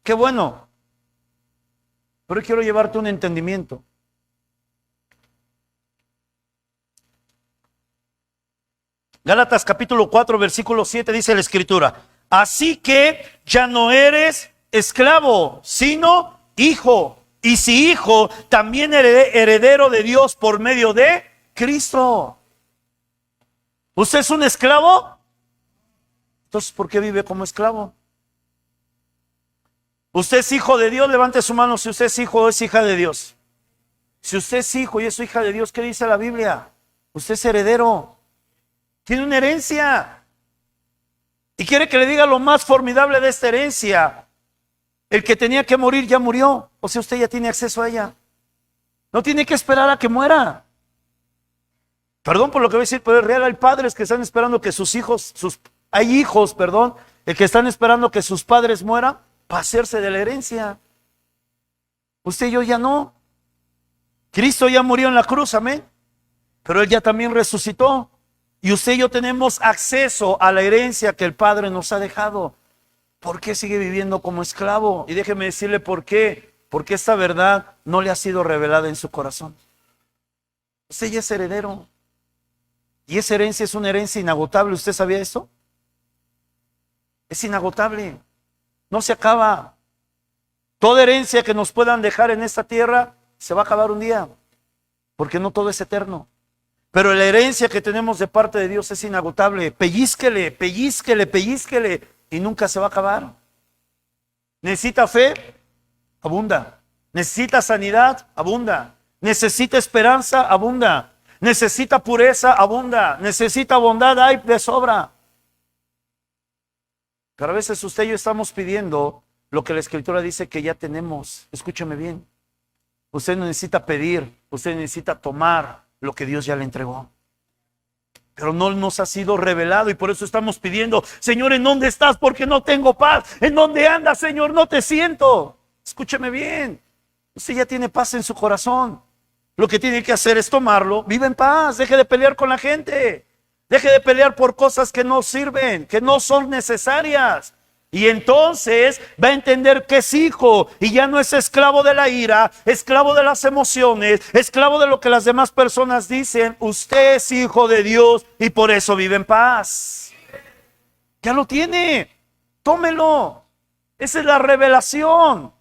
Qué bueno. Pero quiero llevarte un entendimiento. Gálatas capítulo 4, versículo 7 dice la Escritura: así que ya no eres esclavo, sino hijo. Y si hijo, también heredero de Dios por medio de Cristo. ¿Usted es un esclavo? Entonces, ¿por qué vive como esclavo? ¿Usted es hijo de Dios? Levante su mano si usted es hijo o es hija de Dios. Si usted es hijo y es hija de Dios, ¿qué dice la Biblia? Usted es heredero. Tiene una herencia. Y quiere que le diga lo más formidable de esta herencia. El que tenía que morir ya murió. O sea, usted ya tiene acceso a ella. No tiene que esperar a que muera. Perdón por lo que voy a decir, pero es real. Hay padres que están esperando que sus hijos, hay hijos, el que están esperando que sus padres mueran para hacerse de la herencia. Usted y yo ya no. Cristo ya murió en la cruz, amén. Pero Él ya también resucitó. Y usted y yo tenemos acceso a la herencia que el Padre nos ha dejado. ¿Por qué sigue viviendo como esclavo? Y déjeme decirle por qué. Porque esta verdad no le ha sido revelada en su corazón. Usted ya es heredero. Y esa herencia es una herencia inagotable. ¿Usted sabía eso? Es inagotable. No se acaba. Toda herencia que nos puedan dejar en esta tierra se va a acabar un día. Porque no todo es eterno. Pero la herencia que tenemos de parte de Dios es inagotable. Pellízquele, pellízquele, pellízquele y nunca se va a acabar. ¿Necesita fe? Abunda. ¿Necesita sanidad? Abunda. ¿Necesita esperanza? Abunda. ¿Necesita pureza? Abunda. ¿Necesita bondad? Hay de sobra. Pero a veces usted y yo estamos pidiendo lo que la Escritura dice que ya tenemos. Escúcheme bien. Usted no necesita pedir, usted necesita tomar lo que Dios ya le entregó. Pero no nos ha sido revelado y por eso estamos pidiendo: Señor, ¿en dónde estás? Porque no tengo paz. ¿En dónde andas, Señor? No te siento. Escúcheme bien. Usted ya tiene paz en su corazón. Lo que tiene que hacer es tomarlo. Vive en paz. Deje de pelear con la gente. Deje de pelear por cosas que no sirven, que no son necesarias. Y entonces va a entender que es hijo y ya no es esclavo de la ira, esclavo de las emociones, esclavo de lo que las demás personas dicen. Usted es hijo de Dios y por eso vive en paz. Ya lo tiene. Tómelo. Esa es la revelación.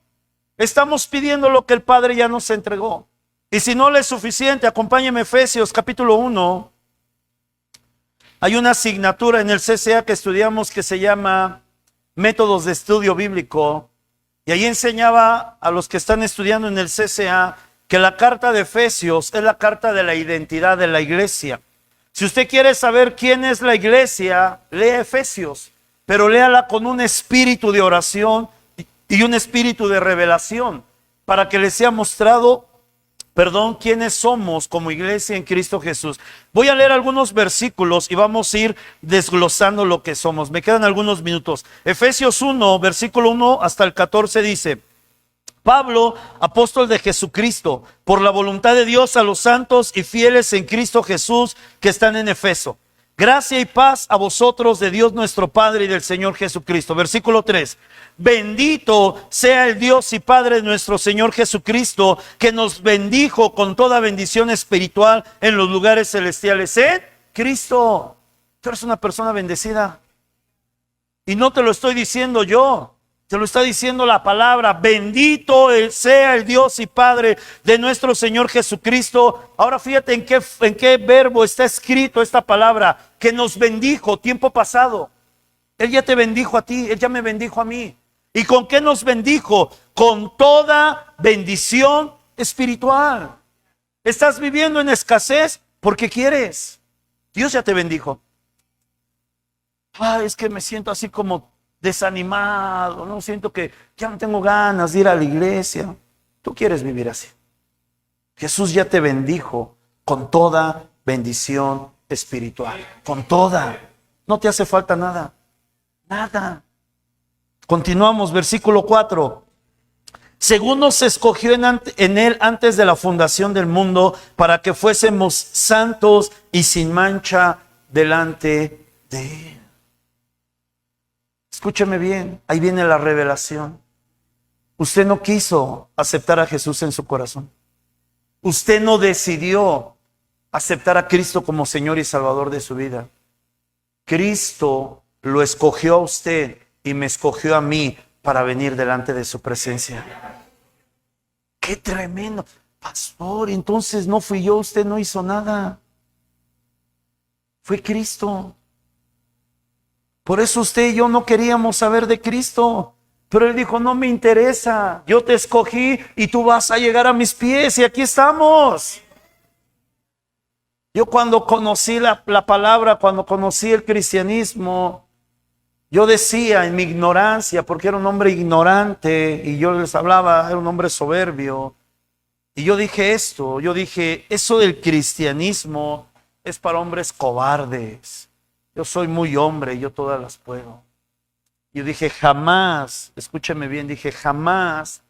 Estamos pidiendo lo que el Padre ya nos entregó. Y si no le es suficiente, acompáñeme a Efesios capítulo 1. Hay una asignatura en el CCA que estudiamos que se llama Métodos de Estudio Bíblico, y ahí enseñaba a los que están estudiando en el CCA que la carta de Efesios es la carta de la identidad de la iglesia. Si usted quiere saber quién es la iglesia, lea Efesios, pero léala con un espíritu de oración y un espíritu de revelación, para que le sea mostrado quiénes somos como iglesia en Cristo Jesús. Voy a leer algunos versículos y vamos a ir desglosando lo que somos. Me quedan algunos minutos. Efesios 1, versículo 1 hasta el 14 dice: Pablo, apóstol de Jesucristo, por la voluntad de Dios, a los santos y fieles en Cristo Jesús que están en Efeso. Gracia y paz a vosotros de Dios nuestro Padre y del Señor Jesucristo. Versículo 3. Bendito sea el Dios y Padre de nuestro Señor Jesucristo, que nos bendijo con toda bendición espiritual en los lugares celestiales en Cristo. Tú eres una persona bendecida. Y no te lo estoy diciendo yo. Te lo está diciendo la palabra. Bendito sea el Dios y Padre de nuestro Señor Jesucristo. Ahora fíjate en qué verbo está escrito esta palabra. Que nos bendijo, tiempo pasado. Él ya te bendijo a ti, Él ya me bendijo a mí. ¿Y con qué nos bendijo? Con toda bendición espiritual. ¿Estás viviendo en escasez? Porque quieres. Dios ya te bendijo. Es que me siento así como desanimado, no siento que ya no tengo ganas de ir a la iglesia. Tú quieres vivir así. Jesús ya te bendijo con toda bendición espiritual, con toda. No te hace falta nada, nada. Continuamos, versículo 4. Según nos escogió en Él antes de la fundación del mundo, para que fuésemos santos y sin mancha delante de Él. Escúcheme bien, ahí viene la revelación. Usted no quiso aceptar a Jesús en su corazón. Usted no decidió aceptar a Cristo como Señor y Salvador de su vida. Cristo lo escogió a usted y me escogió a mí para venir delante de su presencia. ¡Qué tremendo! Pastor, entonces no fui yo, usted no hizo nada. Fue Cristo. Por eso usted y yo no queríamos saber de Cristo. Pero Él dijo, no me interesa. Yo te escogí y tú vas a llegar a mis pies y aquí estamos. Yo cuando conocí la palabra, cuando conocí el cristianismo, yo decía en mi ignorancia, porque era un hombre ignorante y yo les hablaba, era un hombre soberbio. Y yo dije eso del cristianismo es para hombres cobardes. Yo soy muy hombre, yo todas las puedo. Yo dije, jamás, escúcheme bien, dije, jamás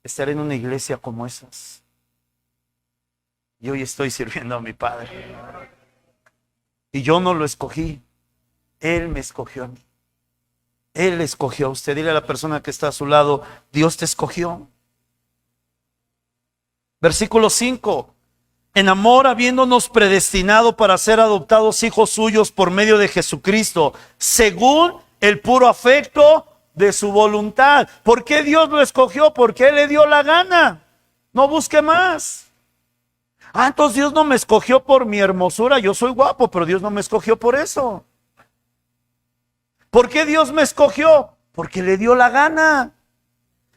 estaré en una iglesia como esas. Y hoy estoy sirviendo a mi Padre. Y yo no lo escogí, Él me escogió a mí. Él escogió a usted. Dile a la persona que está a su lado, Dios te escogió. Versículo 5. En amor, habiéndonos predestinado para ser adoptados hijos suyos por medio de Jesucristo, según el puro afecto de su voluntad. ¿Por qué Dios lo escogió? Porque Él le dio la gana. No busque más. Entonces Dios no me escogió por mi hermosura. Yo soy guapo, pero Dios no me escogió por eso. ¿Por qué Dios me escogió? Porque le dio la gana.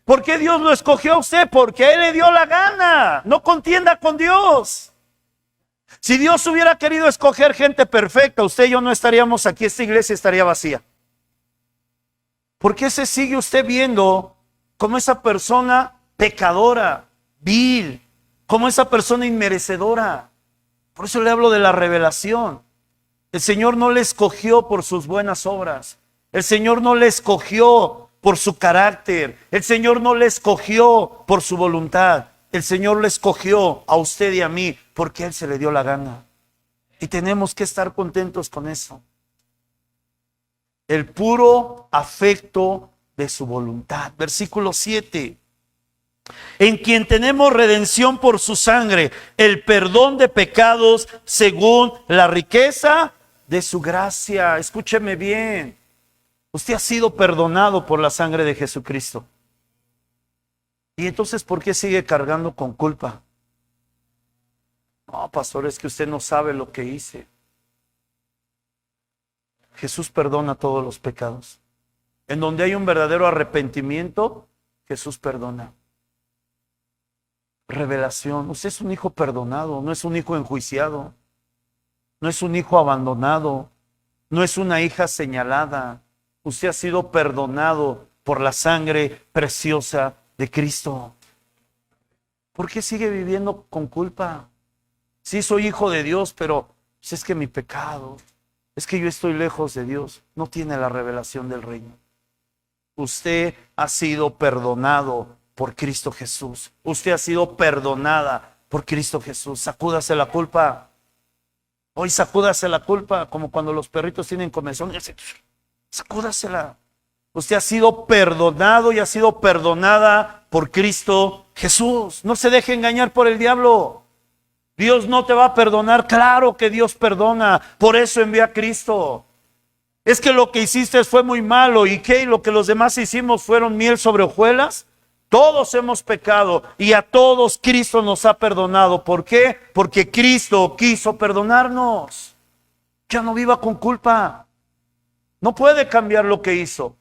¿Por qué Dios lo escogió a usted? Porque Él le dio la gana. No contienda con Dios. Si Dios hubiera querido escoger gente perfecta, usted y yo no estaríamos aquí, esta iglesia estaría vacía. ¿Por qué se sigue usted viendo como esa persona pecadora, vil, como esa persona inmerecedora? Por eso le hablo de la revelación. El Señor no le escogió por sus buenas obras. El Señor no le escogió por su carácter. El Señor no le escogió por su voluntad. El Señor le escogió a usted y a mí porque Él se le dio la gana. Y tenemos que estar contentos con eso. El puro afecto de su voluntad. Versículo 7. En quien tenemos redención por su sangre, el perdón de pecados según la riqueza de su gracia. Escúcheme bien. Usted ha sido perdonado por la sangre de Jesucristo. ¿Y entonces por qué sigue cargando con culpa? No, pastor, es que usted no sabe lo que hice. Jesús perdona todos los pecados. En donde hay un verdadero arrepentimiento, Jesús perdona. Revelación. Usted es un hijo perdonado, no es un hijo enjuiciado. No es un hijo abandonado. No es una hija señalada. Usted ha sido perdonado por la sangre preciosa de Cristo. ¿Por qué sigue viviendo con culpa? Sí, soy hijo de Dios, pero es que mi pecado, es que yo estoy lejos de Dios. No tiene la revelación del reino. Usted ha sido perdonado por Cristo Jesús. Usted ha sido perdonada por Cristo Jesús. Sacúdase la culpa. Hoy sacúdase la culpa, como cuando los perritos tienen comezón. Sacúdasela. Usted ha sido perdonado y ha sido perdonada por Cristo Jesús. No se deje engañar por el diablo. Dios no te va a perdonar. Claro que Dios perdona. Por eso envía a Cristo. Es que lo que hiciste fue muy malo. ¿Y qué? Lo que los demás hicimos fueron miel sobre hojuelas. Todos hemos pecado y a todos Cristo nos ha perdonado. ¿Por qué? Porque Cristo quiso perdonarnos. Ya no viva con culpa. No puede cambiar lo que hizo,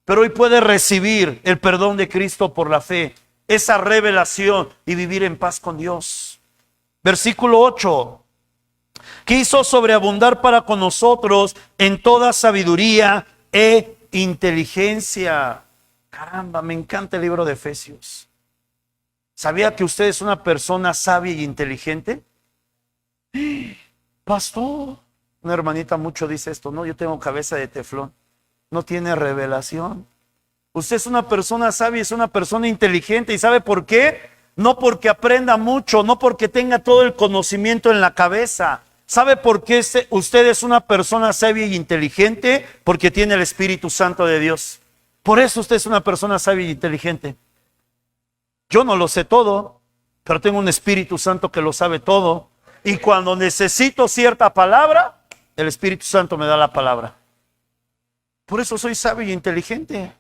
pero hoy puede recibir el perdón de Cristo por la fe, esa revelación y vivir en paz con Dios. Versículo 8. Quiso sobreabundar para con nosotros en toda sabiduría e inteligencia. Caramba, me encanta el libro de Efesios. ¿Sabía que usted es una persona sabia y inteligente? Pastor, una hermanita mucho dice esto, no, yo tengo cabeza de teflón, no tiene revelación. Usted es una persona sabia, es una persona inteligente. ¿Y sabe por qué? No porque aprenda mucho, no porque tenga todo el conocimiento en la cabeza. ¿Sabe por qué usted es una persona sabia y inteligente? Porque tiene el Espíritu Santo de Dios. Por eso usted es una persona sabia y inteligente. Yo no lo sé todo, pero tengo un Espíritu Santo que lo sabe todo. Y cuando necesito cierta palabra, el Espíritu Santo me da la palabra. Por eso soy sabio y inteligente.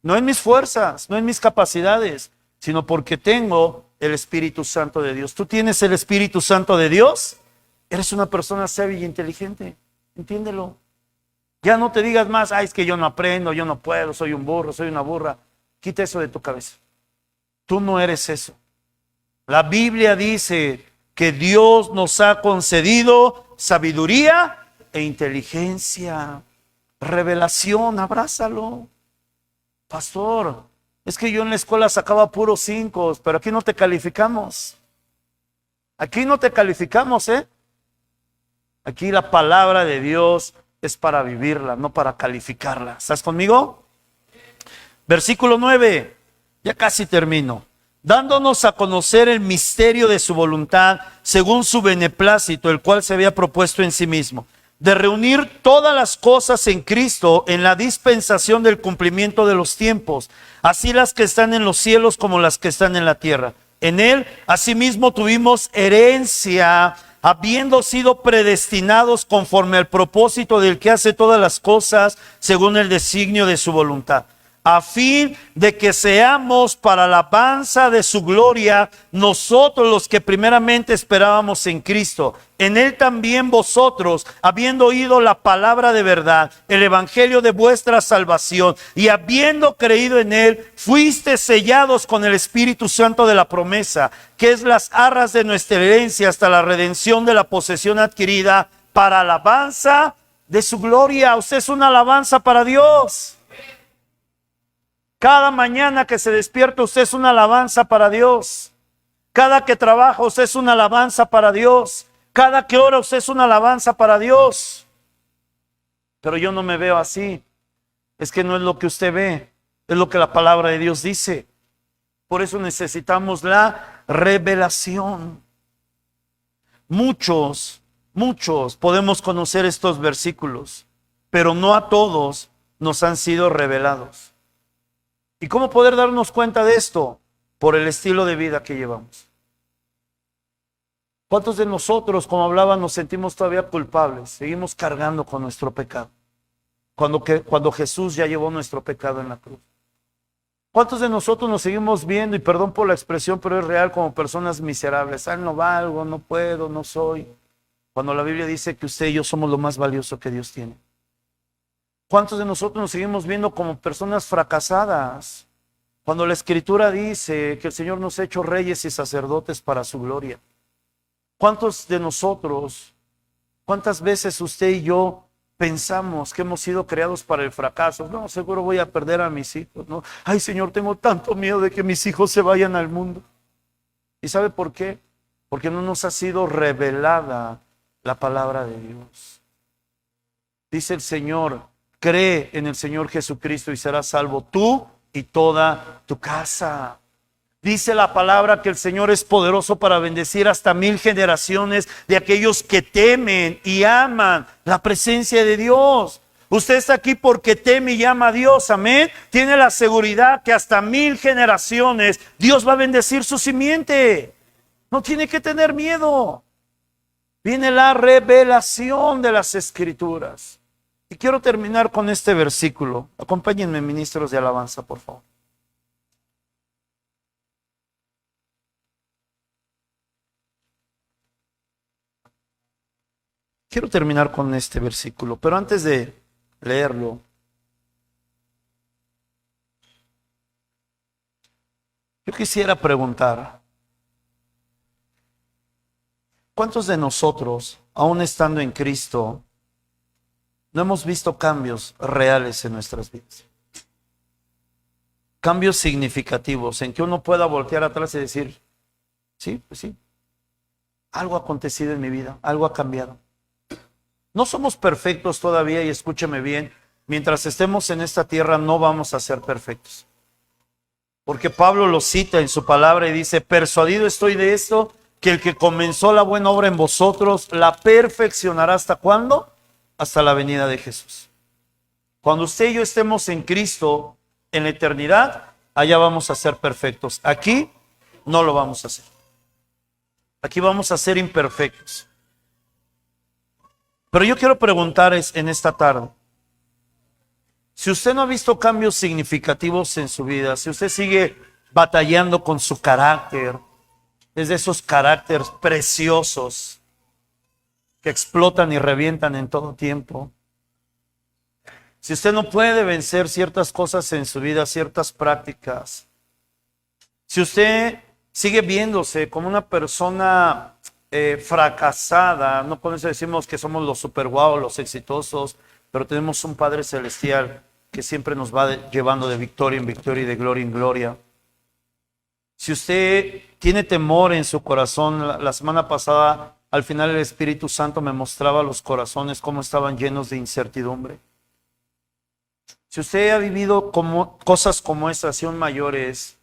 No en mis fuerzas, no en mis capacidades, sino porque tengo el Espíritu Santo de Dios. ¿Tú tienes el Espíritu Santo de Dios? Eres una persona sabia y inteligente. Entiéndelo. Ya no te digas más, ay, es que yo no aprendo, yo no puedo, soy un burro, soy una burra. Quita eso de tu cabeza. Tú no eres eso. La Biblia dice que Dios nos ha concedido sabiduría e inteligencia. Revelación, abrázalo. Pastor, es que yo en la escuela sacaba puros 5, pero aquí no te calificamos. Aquí no te calificamos, ¿eh? Aquí la palabra de Dios es para vivirla, no para calificarla. ¿Estás conmigo? Versículo 9, ya casi termino. Dándonos a conocer el misterio de su voluntad, según su beneplácito, el cual se había propuesto en sí mismo, de reunir todas las cosas en Cristo en la dispensación del cumplimiento de los tiempos, así las que están en los cielos como las que están en la tierra. En él, asimismo, tuvimos herencia, habiendo sido predestinados conforme al propósito del que hace todas las cosas según el designio de su voluntad, a fin de que seamos para la alabanza de su gloria, nosotros los que primeramente esperábamos en Cristo. En él también vosotros, habiendo oído la palabra de verdad, el evangelio de vuestra salvación, y habiendo creído en él, fuiste sellados con el Espíritu Santo de la promesa, que es las arras de nuestra herencia hasta la redención de la posesión adquirida, para alabanza de su gloria. Usted es una alabanza para Dios. Cada mañana que se despierta usted es una alabanza para Dios. Cada que trabaja usted es una alabanza para Dios. Cada que ora usted es una alabanza para Dios. Pero yo no me veo así. Es que no es lo que usted ve, es lo que la palabra de Dios dice. Por eso necesitamos la revelación. Muchos podemos conocer estos versículos, pero no a todos nos han sido revelados. ¿Y cómo poder darnos cuenta de esto? Por el estilo de vida que llevamos. ¿Cuántos de nosotros, como hablaba, nos sentimos todavía culpables? Seguimos cargando con nuestro pecado. Cuando Jesús ya llevó nuestro pecado en la cruz. ¿Cuántos de nosotros nos seguimos viendo, y perdón por la expresión, pero es real, como personas miserables? Ah, no valgo, no puedo, no soy. Cuando la Biblia dice que usted y yo somos lo más valioso que Dios tiene. ¿Cuántos de nosotros nos seguimos viendo como personas fracasadas? Cuando la Escritura dice que el Señor nos ha hecho reyes y sacerdotes para su gloria. ¿Cuántos de nosotros, cuántas veces usted y yo pensamos que hemos sido creados para el fracaso? No, seguro voy a perder a mis hijos, ¿no? Ay, Señor, tengo tanto miedo de que mis hijos se vayan al mundo. ¿Y sabe por qué? Porque no nos ha sido revelada la palabra de Dios. Dice el Señor: cree en el Señor Jesucristo y serás salvo tú y toda tu casa. Dice la palabra que el Señor es poderoso para bendecir hasta 1000 generaciones de aquellos que temen y aman la presencia de Dios. Usted está aquí porque teme y ama a Dios, amén. Tiene la seguridad que hasta 1000 generaciones Dios va a bendecir su simiente. No tiene que tener miedo. Viene la revelación de las Escrituras. Y quiero terminar con este versículo. Acompáñenme, ministros de alabanza, por favor. Quiero terminar con este versículo, pero antes de leerlo, yo quisiera preguntar, ¿cuántos de nosotros, aún estando en Cristo, no hemos visto cambios reales en nuestras vidas? Cambios significativos en que uno pueda voltear atrás y decir, sí, pues sí, algo ha acontecido en mi vida, algo ha cambiado. No somos perfectos todavía, y escúcheme bien, mientras estemos en esta tierra no vamos a ser perfectos. Porque Pablo lo cita en su palabra y dice, persuadido estoy de esto, que el que comenzó la buena obra en vosotros, la perfeccionará ¿hasta cuándo? Hasta la venida de Jesús. Cuando usted y yo estemos en Cristo, en la eternidad, allá vamos a ser perfectos. Aquí no lo vamos a hacer. Aquí vamos a ser imperfectos. Pero yo quiero preguntar en esta tarde, si usted no ha visto cambios significativos en su vida, si usted sigue batallando con su carácter, es de esos caracteres preciosos que explotan y revientan en todo tiempo. Si usted no puede vencer ciertas cosas en su vida, ciertas prácticas, si usted sigue viéndose como una persona fracasada, no con eso decimos que somos los super guau, los exitosos, pero tenemos un Padre Celestial que siempre nos va llevando de victoria en victoria y de gloria en gloria. Si usted tiene temor en su corazón, la semana pasada, al final el Espíritu Santo me mostraba los corazones cómo estaban llenos de incertidumbre. Si usted ha vivido cosas como estas y aún mayores,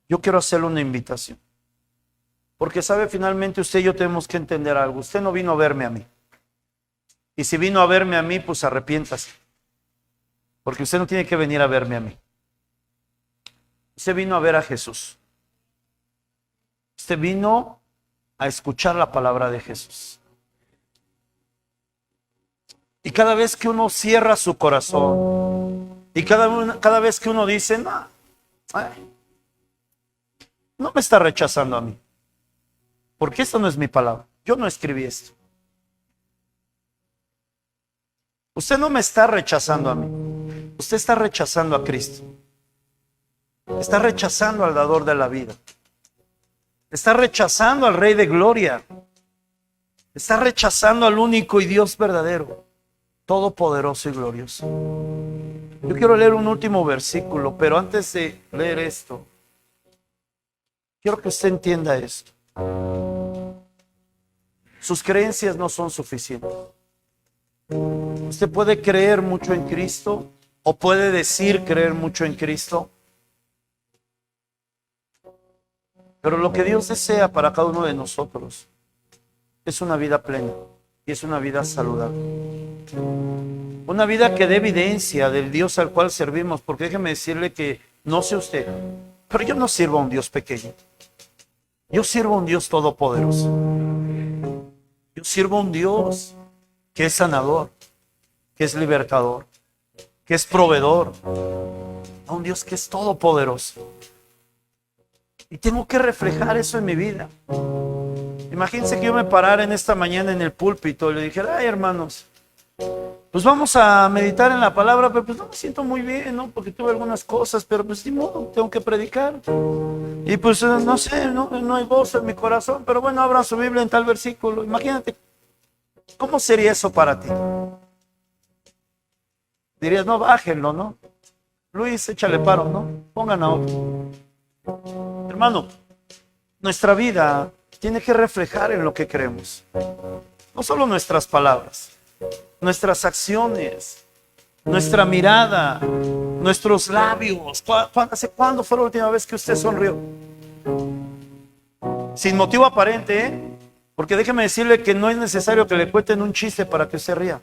yo quiero hacerle una invitación. Porque sabe, finalmente usted y yo tenemos que entender algo. Usted no vino a verme a mí. Y si vino a verme a mí, pues arrepiéntase. Porque usted no tiene que venir a verme a mí. Usted vino a ver a Jesús. Usted vino a escuchar la palabra de Jesús. Y cada vez que uno cierra su corazón, y cada vez que uno dice, no me está rechazando a mí. Porque esto no es mi palabra. Yo no escribí esto. Usted no me está rechazando a mí. Usted está rechazando a Cristo. Está rechazando al dador de la vida. Está rechazando al Rey de Gloria. Está rechazando al único y Dios verdadero, todopoderoso y glorioso. Yo quiero leer un último versículo, pero antes de leer esto, quiero que usted entienda esto. Sus creencias no son suficientes. Usted puede creer mucho en Cristo o puede decir creer mucho en Cristo, pero lo que Dios desea para cada uno de nosotros es una vida plena y es una vida saludable. Una vida que dé evidencia del Dios al cual servimos, porque déjeme decirle que no sé usted, pero yo no sirvo a un Dios pequeño. Yo sirvo a un Dios todopoderoso. Yo sirvo a un Dios que es sanador, que es libertador, que es proveedor, a un Dios que es todopoderoso. Y tengo que reflejar eso en mi vida. Imagínense que yo me parara en esta mañana en el púlpito y le dijera, ay hermanos, pues vamos a meditar en la palabra, pero pues no me siento muy bien, ¿no? Porque tuve algunas cosas, pero pues ni modo, tengo que predicar. Y pues no sé, no hay gozo en mi corazón, pero bueno, abran su Biblia en tal versículo. Imagínate, ¿cómo sería eso para ti? Dirías, no, bájenlo, ¿no? Luis, échale paro, ¿no? Pongan a otro. Hermano, nuestra vida tiene que reflejar en lo que creemos. No solo nuestras palabras, nuestras acciones, nuestra mirada, nuestros labios. ¿Hace cuándo fue la última vez que usted sonrió? Sin motivo aparente, ¿eh? Porque déjeme decirle que no es necesario que le cuenten un chiste para que usted ría.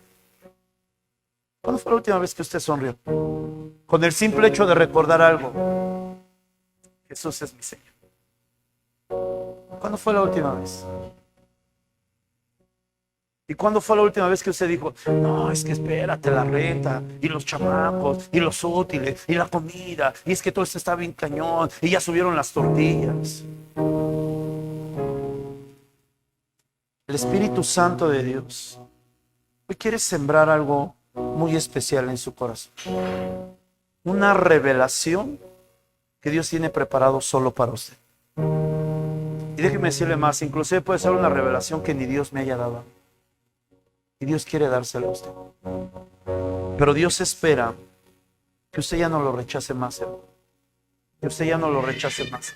¿Cuándo fue la última vez que usted sonrió? Con el simple hecho de recordar algo. Jesús es mi Señor. ¿Cuándo fue la última vez? ¿Y cuándo fue la última vez que usted dijo, no, es que espérate, la renta, y los chamacos, y los útiles, y la comida, y es que todo esto está bien cañón, y ya subieron las tortillas? El Espíritu Santo de Dios hoy quiere sembrar algo muy especial en su corazón. Una revelación que Dios tiene preparado solo para usted. Y déjeme decirle más, inclusive puede ser una revelación que ni Dios me haya dado. Y Dios quiere dársela a usted. Pero Dios espera que usted ya no lo rechace más, que usted ya no lo rechace más.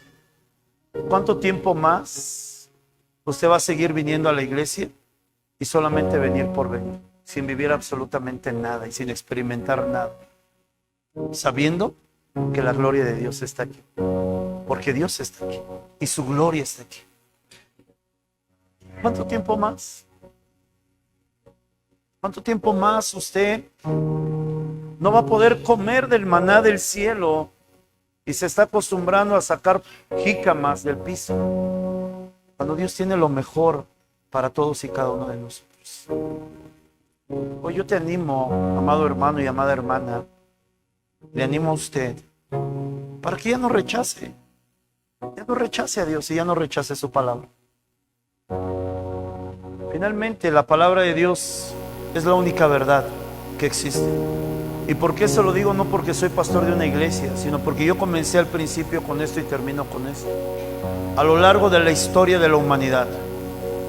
¿Cuánto tiempo más usted va a seguir viniendo a la iglesia y solamente venir por venir, sin vivir absolutamente nada y sin experimentar nada, sabiendo que la gloria de Dios está aquí? Porque Dios está aquí y su gloria está aquí. ¿Cuánto tiempo más? ¿Cuánto tiempo más usted no va a poder comer del maná del cielo y se está acostumbrando a sacar jícamas del piso, cuando Dios tiene lo mejor para todos y cada uno de nosotros? Hoy yo te animo, amado hermano y amada hermana, le animo a usted para que ya no rechace a Dios y ya no rechace su palabra. Finalmente, la palabra de Dios es la única verdad que existe. ¿Y por qué se lo digo? No porque soy pastor de una iglesia, sino porque yo comencé al principio con esto y termino con esto. A lo largo de la historia de la humanidad,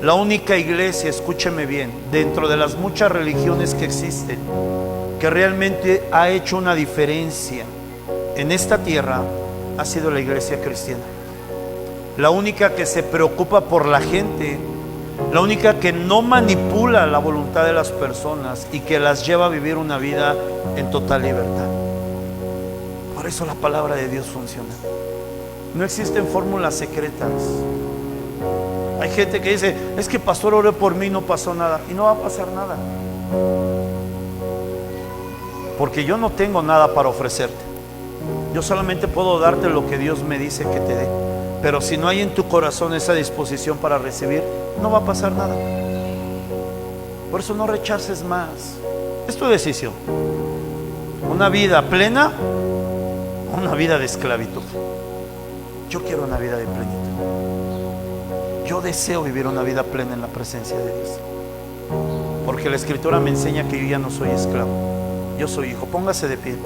la única iglesia, escúcheme bien, dentro de las muchas religiones que existen, que realmente ha hecho una diferencia en esta tierra, ha sido la iglesia cristiana. La única que se preocupa por la gente, la única que no manipula la voluntad de las personas y que las lleva a vivir una vida en total libertad. Por eso la palabra de Dios funciona. No existen fórmulas secretas. Hay gente que dice, es que pastor oró por mí y no pasó nada. Y no va a pasar nada, porque yo no tengo nada para ofrecerte. Yo solamente puedo darte lo que Dios me dice que te dé. Pero si no hay en tu corazón esa disposición para recibir, no va a pasar nada. Por eso no rechaces más. Es tu decisión. Una vida plena o una vida de esclavitud. Yo quiero una vida de plenitud. Yo deseo vivir una vida plena en la presencia de Dios. Porque la Escritura me enseña que yo ya no soy esclavo. Yo soy hijo. Póngase de pie.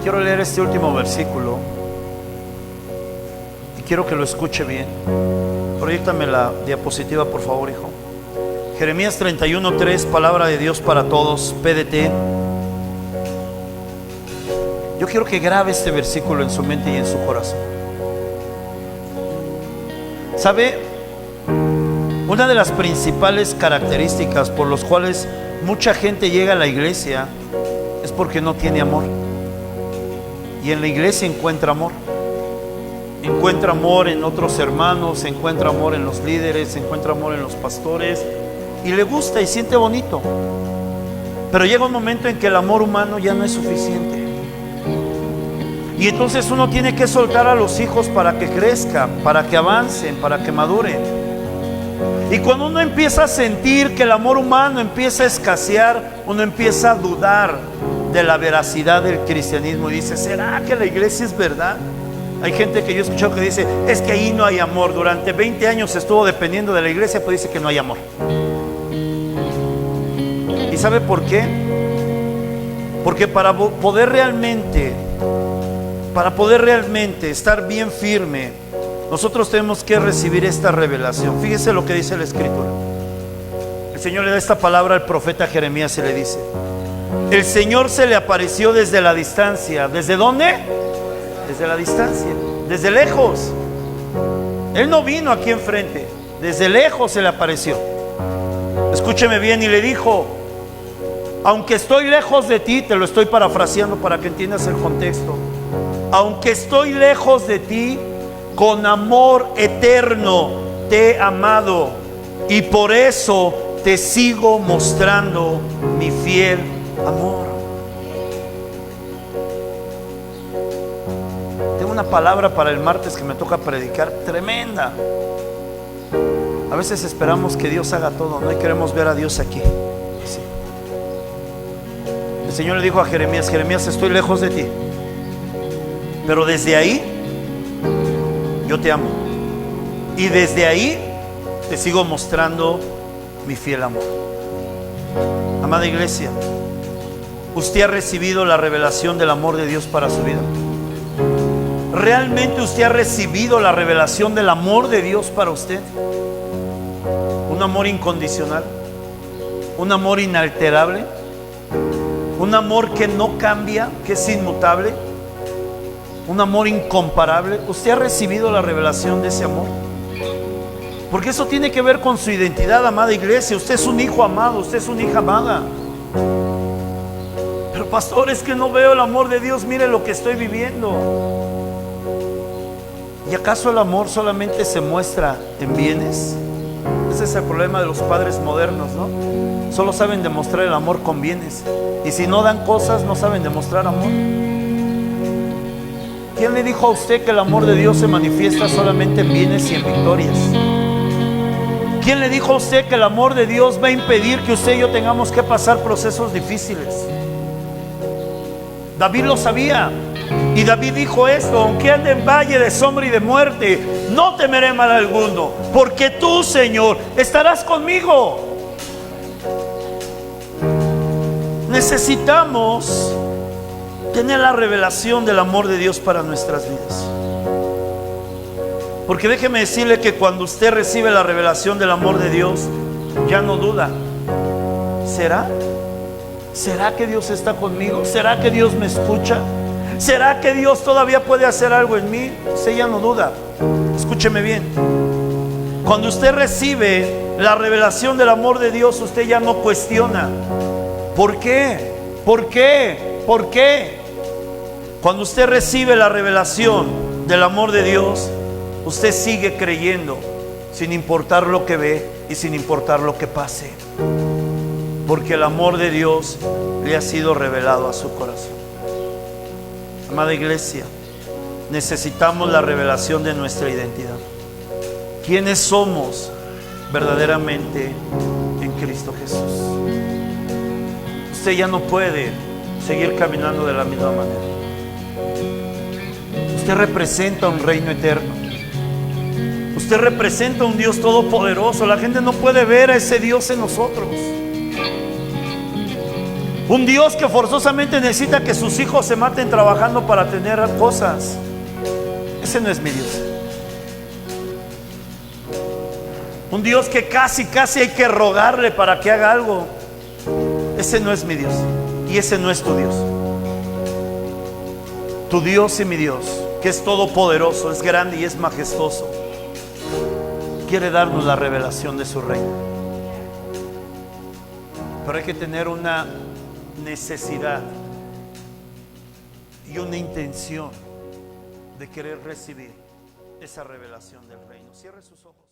Quiero leer este último versículo y quiero que lo escuche bien. Proyéctame la diapositiva, por favor, hijo. Jeremías 31:3, palabra de Dios para todos, PDT. Yo quiero que grabe este versículo en su mente y en su corazón. ¿Sabe? Una de las principales características por las cuales mucha gente llega a la iglesia es porque no tiene amor. Y en la iglesia encuentra amor. Encuentra amor en otros hermanos, encuentra amor en los líderes, encuentra amor en los pastores. Y le gusta y siente bonito. Pero llega un momento en que el amor humano ya no es suficiente. Y entonces uno tiene que soltar a los hijos para que crezcan, para que avancen, para que maduren. Y cuando uno empieza a sentir que el amor humano empieza a escasear, uno empieza a dudar de la veracidad del cristianismo y dice, ¿será que la iglesia es verdad? Hay gente que yo he escuchado que dice, es que ahí no hay amor. Durante 20 años estuvo dependiendo de la iglesia, pero dice que no hay amor. ¿Y sabe por qué? Porque para poder realmente estar bien firme, nosotros tenemos que recibir esta revelación. Fíjese lo que dice la Escritura. El Señor le da esta palabra al profeta Jeremías y le dice, el Señor se le apareció desde la distancia. ¿Desde dónde? Desde la distancia, desde lejos. Él no vino aquí enfrente, desde lejos se le apareció. Escúcheme bien, y le dijo, aunque estoy lejos de ti, te lo estoy parafraseando para que entiendas el contexto. Aunque estoy lejos de ti, con amor eterno te he amado, y por eso te sigo mostrando mi fiel amor. Tengo una palabra para el martes que me toca predicar, tremenda. A veces esperamos que Dios haga todo, no, y queremos ver a Dios aquí. Sí. El Señor le dijo a Jeremías: Jeremías, estoy lejos de ti, pero desde ahí yo te amo, y desde ahí te sigo mostrando mi fiel amor. Amada iglesia, ¿usted ha recibido la revelación del amor de Dios para su vida? ¿Realmente usted ha recibido la revelación del amor de Dios para usted? Un amor incondicional, un amor inalterable, un amor que no cambia, que es inmutable, un amor incomparable. ¿Usted ha recibido la revelación de ese amor? Porque eso tiene que ver con su identidad, amada iglesia. Usted es un hijo amado, usted es una hija amada. Pero pastor, es que no veo el amor de Dios, mire lo que estoy viviendo. ¿Y acaso el amor solamente se muestra en bienes? Ese es el problema de los padres modernos, ¿no? Solo saben demostrar el amor con bienes, y si no dan cosas, no saben demostrar amor. ¿Quién le dijo a usted que el amor de Dios se manifiesta solamente en bienes y en victorias? ¿Quién le dijo a usted que el amor de Dios va a impedir que usted y yo tengamos que pasar procesos difíciles? David lo sabía, y David dijo esto: aunque ande en valle de sombra y de muerte, no temeré mal alguno, porque tú, Señor, estarás conmigo. Necesitamos tener la revelación del amor de Dios para nuestras vidas. Porque déjeme decirle que cuando usted recibe la revelación del amor de Dios, ya no duda. ¿Será? ¿Será que Dios está conmigo? ¿Será que Dios me escucha? ¿Será que Dios todavía puede hacer algo en mí? Usted ya no duda. Escúcheme bien. Cuando usted recibe la revelación del amor de Dios, usted ya no cuestiona. ¿Por qué? ¿Por qué? ¿Por qué? Cuando usted recibe la revelación del amor de Dios, usted sigue creyendo sin importar lo que ve y sin importar lo que pase, porque el amor de Dios le ha sido revelado a su corazón. Amada iglesia, necesitamos la revelación de nuestra identidad. ¿Quiénes somos verdaderamente en Cristo Jesús? Usted ya no puede seguir caminando de la misma manera. Usted representa un reino eterno. Usted representa un Dios todopoderoso. La gente no puede ver a ese Dios en nosotros. Un Dios que forzosamente necesita que sus hijos se maten trabajando para tener cosas. Ese no es mi Dios. Un Dios que casi hay que rogarle para que haga algo. Ese no es mi Dios. Y ese no es tu Dios. Tu Dios y mi Dios, que es todopoderoso, es grande y es majestuoso, quiere darnos la revelación de su reino. Pero hay que tener una necesidad y una intención de querer recibir esa revelación del reino. Cierre sus ojos.